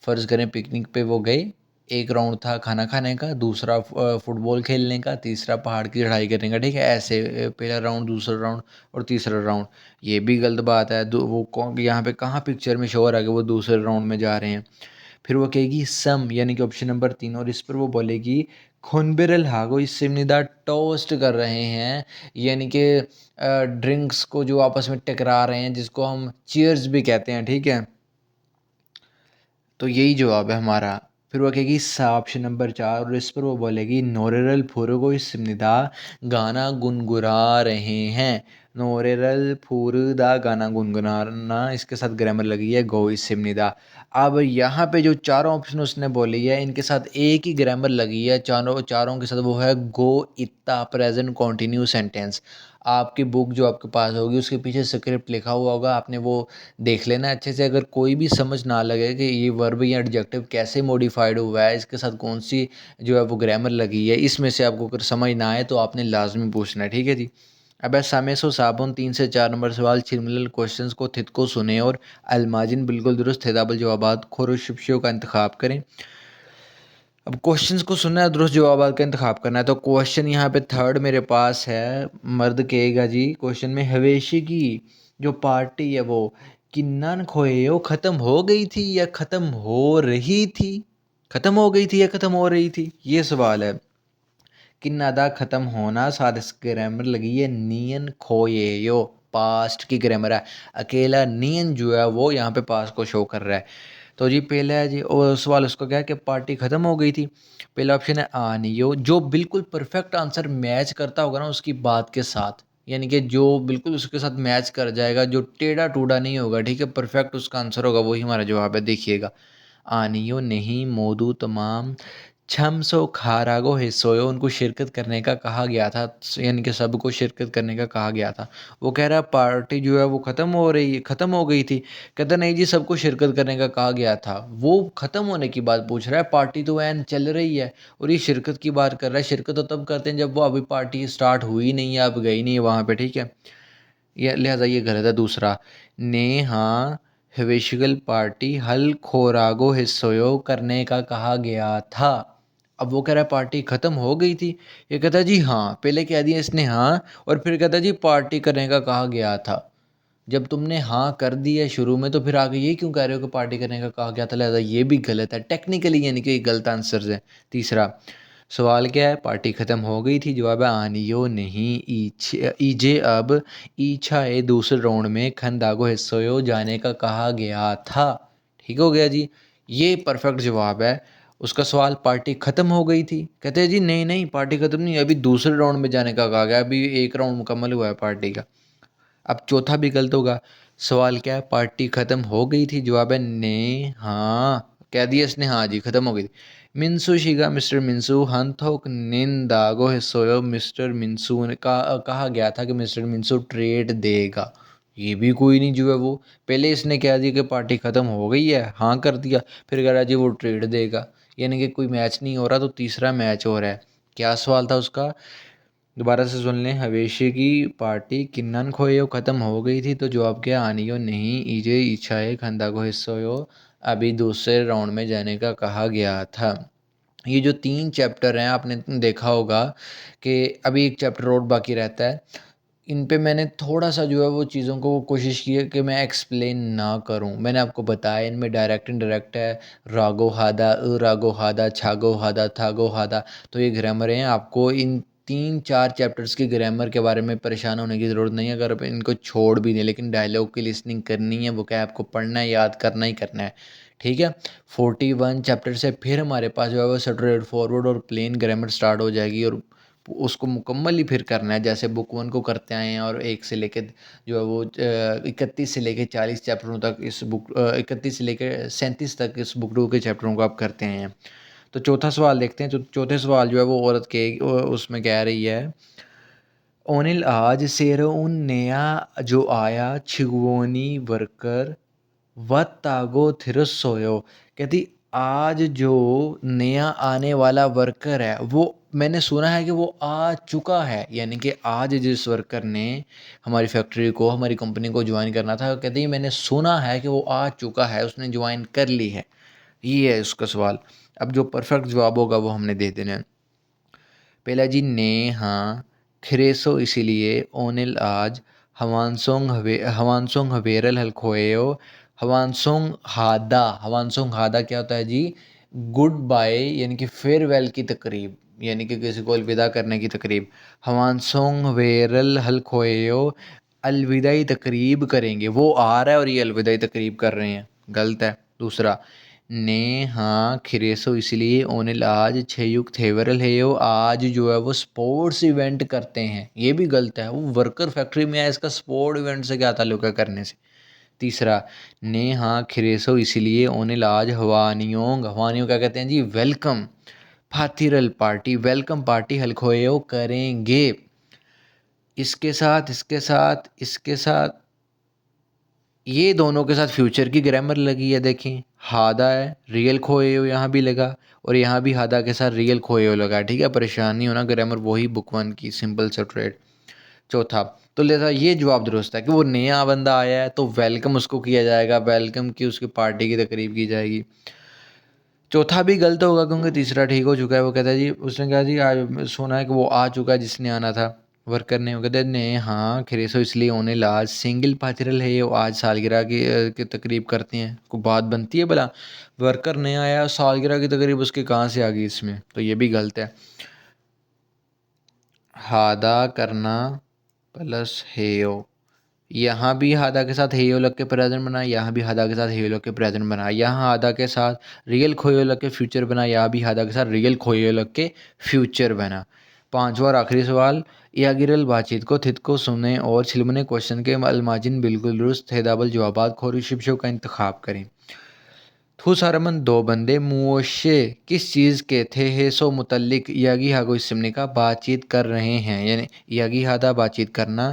फ़र्ज़ करें पिकनिक पे वो गए, एक राउंड था खाना खाने का, दूसरा फुटबॉल खेलने का, तीसरा पहाड़ की चढ़ाई करने का। ठीक है, ऐसे पहला राउंड, दूसरा राउंड और तीसरा राउंड। ये भी गलत बात है, वो कौन यहाँ पे कहाँ पिक्चर में शो हो रहा है कि वो दूसरे राउंड में जा रहे हैं। फिर वो कहेगी सम यानी कि ऑप्शन नंबर तीन, और इस पर वो बोलेगी खुनबिरल हागो इस सिमनिदा टोस्ट कर रहे हैं, यानी कि ड्रिंक्स को जो आपस में टकरा रहे हैं, जिसको हम चीयर्स भी कहते हैं। ठीक है, तो यही जवाब है हमारा। फिर वो कहेगी सा ऑप्शन नंबर चार, और इस पर वो बोलेगी नोरेरल फुरुगो इस सिमनिदा गाना गुनगुना रहे हैं। नोरेरल फुरुदा गाना गुनगुनाना, इसके साथ ग्रामर लगी है गो इस सिमनिदा। अब यहाँ पे जो चारों ऑप्शन उसने बोली है इनके साथ एक ही ग्रामर लगी है, चारों चारों के साथ, वो है गो इत्ता प्रेजेंट कॉन्टिन्यू सेंटेंस। आपकी बुक जो आपके पास होगी उसके पीछे स्क्रिप्ट लिखा हुआ होगा, आपने वो देख लेना अच्छे से। अगर कोई भी समझ ना लगे कि ये वर्ब या एडजेक्टिव कैसे मॉडिफाइड हुआ है, इसके साथ कौन सी जो है वो ग्रामर लगी है, इसमें से आपको अगर समझ ना आए तो आपने लाजमी पूछना है। ठीक है जी। अब समय सो साबुन 3 से 4 नंबर सवाल छिलमिल क्वेश्चन को थित को सुने और अलमाजिन बिल्कुल दुरुस्त हिदाबल जवाबात खुरुशिप्शियों का इंतखाब करें। अब क्वेश्चंस को सुनना है, दुरुस्त जवाब का इंतखाब करना है। तो क्वेश्चन यहाँ पे थर्ड मेरे पास है, मर्द कहेगा जी क्वेश्चन में हवेशी की जो पार्टी है वो किन्नन खोए वो ख़त्म हो गई थी या ख़त्म हो रही थी। ख़त्म हो गई थी या ख़त्म हो रही थी, ये सवाल है। किन्ना दा ख़त्म होना, साथ इस ग्रामर लगी है नियन खोए यो, पास्ट की ग्रामर है। अकेला नियन जो है वो यहाँ पे पास्ट को शो कर रहा है। तो जी पहला है जी, और सवाल उसको क्या है कि पार्टी ख़त्म हो गई थी। पहला ऑप्शन है आनियो, जो बिल्कुल परफेक्ट आंसर मैच करता होगा ना उसकी बात के साथ, यानी कि जो बिल्कुल उसके साथ मैच कर जाएगा, जो टेढ़ा टूढ़ा नहीं होगा। ठीक है, परफेक्ट उसका आंसर होगा, वही हमारा जवाब है। देखिएगा, आनियो नहीं, मोदू तमाम, छमसो खारागो हिस्सोयो, उनको शिरकत करने का कहा गया था, यानी कि सबको शिरकत करने का कहा गया था। वो कह रहा है पार्टी जो है वो ख़त्म हो गई थी। कहता नहीं जी, सबको शिरकत करने का कहा गया था। वो ख़त्म होने की बात पूछ रहा है, पार्टी तो वैन चल रही है और ये शिरकत की बात कर रहा है। शिरकत तो तब करते हैं जब वो अभी पार्टी स्टार्ट हुई नहीं है, अब गई नहीं है वहाँ पे, ठीक है। ये लिहाजा ये गलत है। दूसरा, ने हाँ हवेशिगल पार्टी हल खोरागो हिस्सोयो करने का कहा गया था। अब वो कह रहा है पार्टी ख़त्म हो गई थी, ये कहता है जी हाँ, पहले कह दिया इसने हाँ, और फिर कहता है जी पार्टी करने का कहा गया था। जब तुमने हाँ कर दी है शुरू में, तो फिर आगे ये क्यों कह रहे हो कि पार्टी करने का कहा गया था? लिहाजा ये भी गलत है टेक्निकली, यानी कि गलत आंसर है। तीसरा सवाल क्या है, पार्टी ख़त्म हो गई थी, जवाब है आनियो नहीं ईजे अब ईछा है दूसरे राउंड में खंदागो हिस्सोयो जाने का कहा गया था। ठीक हो गया जी, ये परफेक्ट जवाब है। उसका सवाल पार्टी ख़त्म हो गई थी, कहते हैं जी नहीं नहीं, पार्टी ख़त्म नहीं, अभी दूसरे राउंड में जाने का कहा गया, अभी एक राउंड मुकम्मल हुआ है पार्टी का। अब चौथा भी गलत होगा। सवाल क्या है, पार्टी ख़त्म हो गई थी, जवाब है ने हाँ, कह दिया इसने हाँ जी ख़त्म हो गई थी। मिन्सू शिगा मिस्टर मिन्सू हंथोक निंदागो हिस्सोयो, मिस्टर मिन्सू ने कहा गया था कि मिस्टर मिन्सू ट्रेड देगा। ये भी कोई नहीं जो है वो, पहले इसने कह दिया कि पार्टी ख़त्म हो गई है, हाँ कर दिया, फिर कह रहा जी वो ट्रेड देगा, यानी कि कोई मैच नहीं हो रहा, तो तीसरा मैच हो रहा है। क्या सवाल था उसका, दोबारा से सुन लें। हवेशी की पार्टी किन्नन खोयो ख़त्म हो गई थी, तो जवाब क्या आनियो नहीं ईजे इच्छाए खंदा को हिस्सोयो अभी दूसरे राउंड में जाने का कहा गया था। ये जो 3 चैप्टर हैं, आपने देखा होगा कि अभी एक चैप्टर और बाकी रहता है। इन पे मैंने थोड़ा-सा जो है वो चीज़ों को कोशिश की है कि मैं एक्सप्लेन ना करूँ। मैंने आपको बताया इनमें डायरेक्ट इनडायरेक्ट है, रागो हादा, अरागो हादा, छागो हादा, थागो हादा, तो ये ग्रामर हैं। आपको इन 3-4 चैप्टर्स के ग्रामर के बारे में परेशान होने की ज़रूरत नहीं है, अगर आप इनको छोड़ भी दें, लेकिन डायलॉग की लिसनिंग करनी है, वो क्या है आपको पढ़ना है, याद करना ही करना है। ठीक है? 41 चैप्टर से फिर हमारे पास जो है वो स्ट्रेट फॉरवर्ड और प्लेन ग्रामर स्टार्ट हो जाएगी, और उसको मुकम्मल ही फिर करना है, जैसे बुक 1 को करते आए हैं, और 1 से लेके जो है वो 31 से लेके 40 चैप्टरों तक इस बुक 31 से लेके 37 तक इस बुक 2 के चैप्टरों को आप करते आए हैं। तो चौथा सवाल देखते हैं। तो चौथे सवाल जो है वो औरत के उसमें कह रही है, ओनिल आज सेरो उन नया जो आया छिगुओनी वर्कर वत्तागो थिरसोयो, कहती आज जो नया आने वाला वर्कर है वो मैंने सुना है कि वो आ चुका है, यानी कि आज जिस वर्कर ने हमारी फैक्ट्री को, हमारी कंपनी को ज्वाइन करना था, कहती मैंने सुना है कि वो आ चुका है, उसने ज्वाइन कर ली है। ये है उसका सवाल। अब जो परफेक्ट जवाब होगा वो हमने दे देना है। पहला जी ने हाँ खरेसो इसीलिए ओनिल आज हवानसोंग हवेरल हलखोएयो हवानसोंग हादा क्या होता है जी, गुड बाय, यानी कि फेयरवेल की तकरीब, यानी कि किसी को अलविदा करने की तकरीब। हवानसोंग हवेरल हलखोएयो अलविदाई तकरीब करेंगे, वो आ रहा है और ये अलविदाई तकरीब कर रहे हैं, गलत है। दूसरा, ने हाँ खिरेसो इसलिए ओनिल आज छयुक थेवरल है, यो आज जो है वो स्पोर्ट्स इवेंट करते हैं, ये भी गलत है। वो वर्कर फैक्ट्री में है, इसका स्पोर्ट इवेंट से क्या ताल्लुक है करने से। तीसरा, ने हाँ खिरेसो इसलिए ओनिल आज हवानियोंग, हवानियों क्या कहते हैं जी, वेलकम फातिरल पार्टी, वेलकम पार्टी हलखोयो करेंगे। इसके साथ इसके साथ इसके साथ ये दोनों के साथ फ्यूचर की ग्रामर लगी है, देखें। हादा है, रियल खोए हो यहाँ भी लगा, और यहाँ भी हादा के साथ रियल खोए हो लगा। ठीक है, परेशान नहीं होना, ग्रामर वही बुक 1 की सिंपल स्ट्रेट। चौथा, तो लिहाजा ये जवाब दुरुस्त है कि वो नया बंदा आया है तो वेलकम उसको किया जाएगा, वेलकम की उसकी पार्टी की तकरीब की जाएगी। चौथा भी गलत होगा क्योंकि तीसरा ठीक हो चुका है। वो कहता है जी, उसने कहा जी आज सुना है कि वो आ चुका है जिसने आना था, वर्कर ने। वो कहते हैं ने हाँ खरेसो इसलिए होने लाज सिंगल पाथरल है, ये आज सालगिरह की तकरीब करते हैं, कोई बात बनती है भला? वर्कर नहीं आया, सालगिरह की तकरीब उसकी कहाँ से आ गई इसमें? तो ये भी गलत है। हादा करना प्लस हेयो, यहाँ भी हादा के साथ हेयो लग के प्रेजेंट बना, यहाँ भी हादा के साथ हेयो लग के प्रेजेंट बना, यहाँ हादा के साथ रियल खोयो लग के फ्यूचर बना, यहाँ भी हादा के साथ रियल खोयो लग के फ्यूचर बना। पांचवा और आखिरी सवाल, यागिरल बातचीत को थित को सुने और छिलमने क्वेश्चन के अलमाजिन बिल्कुल दुरुस्त हेदाबल जवाबात खोरी शिप्शो का इंतखाब करें। थू सारमन दो बंदे मुओशे किस चीज़ के थे है सो मुतल्लिक यागी हागो सिमने का बातचीत कर रहे हैं, यानी यागी हादा बातचीत करना,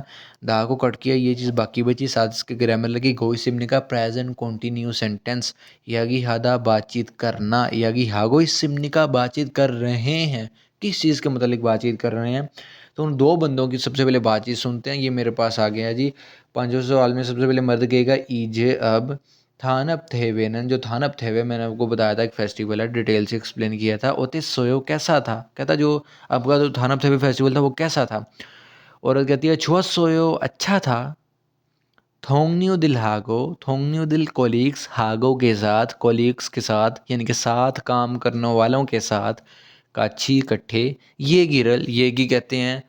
दा को कट किया ये चीज़ बाकी बची, साथ इसके ग्रामर लगी गो सिमने का प्रेजेंट कंटिन्यू सेंटेंस, यागी हादा बातचीत करना, यागी हागो सिमने का बातचीत कर रहे हैं, किस चीज़ के मुतल्लिक बातचीत कर रहे हैं। तो उन दो बंदों की सबसे पहले बातचीत सुनते हैं। ये मेरे पास आ गया जी। 500 सवाल में सबसे पहले मर्द कहेगा ईजे अब थानप थेवेनन, जो थानप थेवे मैंने आपको बताया था एक फेस्टिवल है, डिटेल से एक्सप्लेन किया था। ओते सोयो कैसा था, कहता जो आपका जो थानप थेवे फेस्टिवल था वो कैसा था। औरत कहती है छुआ सोयो अच्छा था। थोंगन्यू दिल हागो, थोंगन्यू दिल कोलीग्स, हागो के साथ, कोलीग्स के साथ यानी कि साथ काम करने वालों के साथ, काछी इकट्ठे, ये गिरल, ये की कहते हैं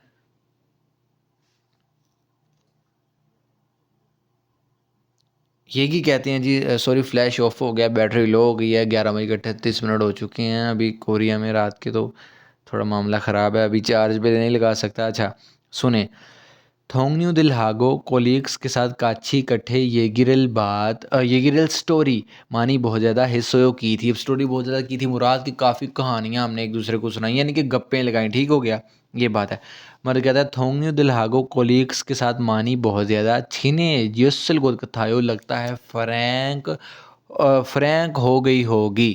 यही कहते हैं जी। सॉरी फ्लैश ऑफ हो गया, बैटरी लो हो गई है, 11 बज के 38 मिनट हो चुके हैं अभी कोरिया में रात के, तो थोड़ा मामला ख़राब है, अभी चार्ज पे नहीं लगा सकता। अच्छा सुने, थोंगन्यू दिल हागो कोलीग्स के साथ काछी इकट्ठे ये गिरल बात, ये गिरल स्टोरी मानी बहुत ज़्यादा हिस्सों की थी। अब स्टोरी बहुत ज़्यादा की थी मुराद की, काफ़ी कहानियाँ हमने एक दूसरे को सुनाई, यानी कि गप्पें लगाई, ठीक हो गया, ये बात है। मर कहता है थोंगन्यू दिल हागो कोलीग्स के साथ मानी बहुत ज़्यादा छिने युसल गोद कथायो, लगता है फ्रैंक फ्रैंक हो गई होगी,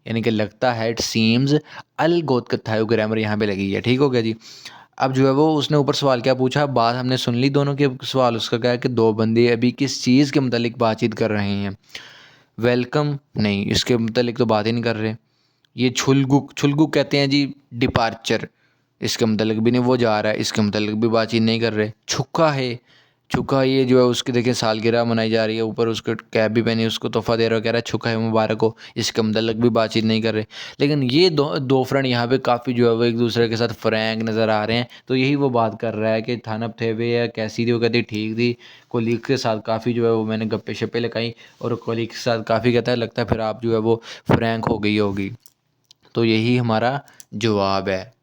यानी कि लगता है, इट सीम्स, अल गोद कथायो ग्रामर यहाँ पे लगी है, ठीक हो गया जी। अब जो है वो उसने ऊपर सवाल क्या पूछा, बात हमने सुन ली दोनों के। सवाल उसका क्या है कि दो बंदे अभी किस चीज़ के मुतालिक बातचीत कर रहे हैं। वेलकम नहीं, इसके मुतालिक तो बात ही नहीं कर रहे। ये छुलगुक, छुलगुक कहते हैं जी डिपार्चर, इसके मुतालिक भी नहीं, वो जा रहा है, इसके मुतालिक भी बातचीत नहीं कर रहे। छुक्का है, छुक्का ये जो है उसकी देखिए सालगिरह मनाई जा रही है, ऊपर उसको कैप भी पहनी, उसको तोहफा दे रहा है, कह रहा है छुक्का है मुबारक हो, इसके मुतालिक भी बातचीत नहीं कर रहे। लेकिन ये दो दो फ्रेंड यहाँ पे काफ़ी जो है वो एक दूसरे के साथ फ्रैंक नज़र आ रहे हैं। तो यही वो बात कर रहा है कि थानप थे वे या कैसी थी, वो कहती ठीक थी, कोलीग के साथ काफ़ी जो है वो मैंने गप्पे शप्पे लगाई, और कोलीग के साथ काफ़ी कहता है लगता है फिर आप जो है वो फ्रैंक हो गई होगी। तो यही हमारा जवाब है।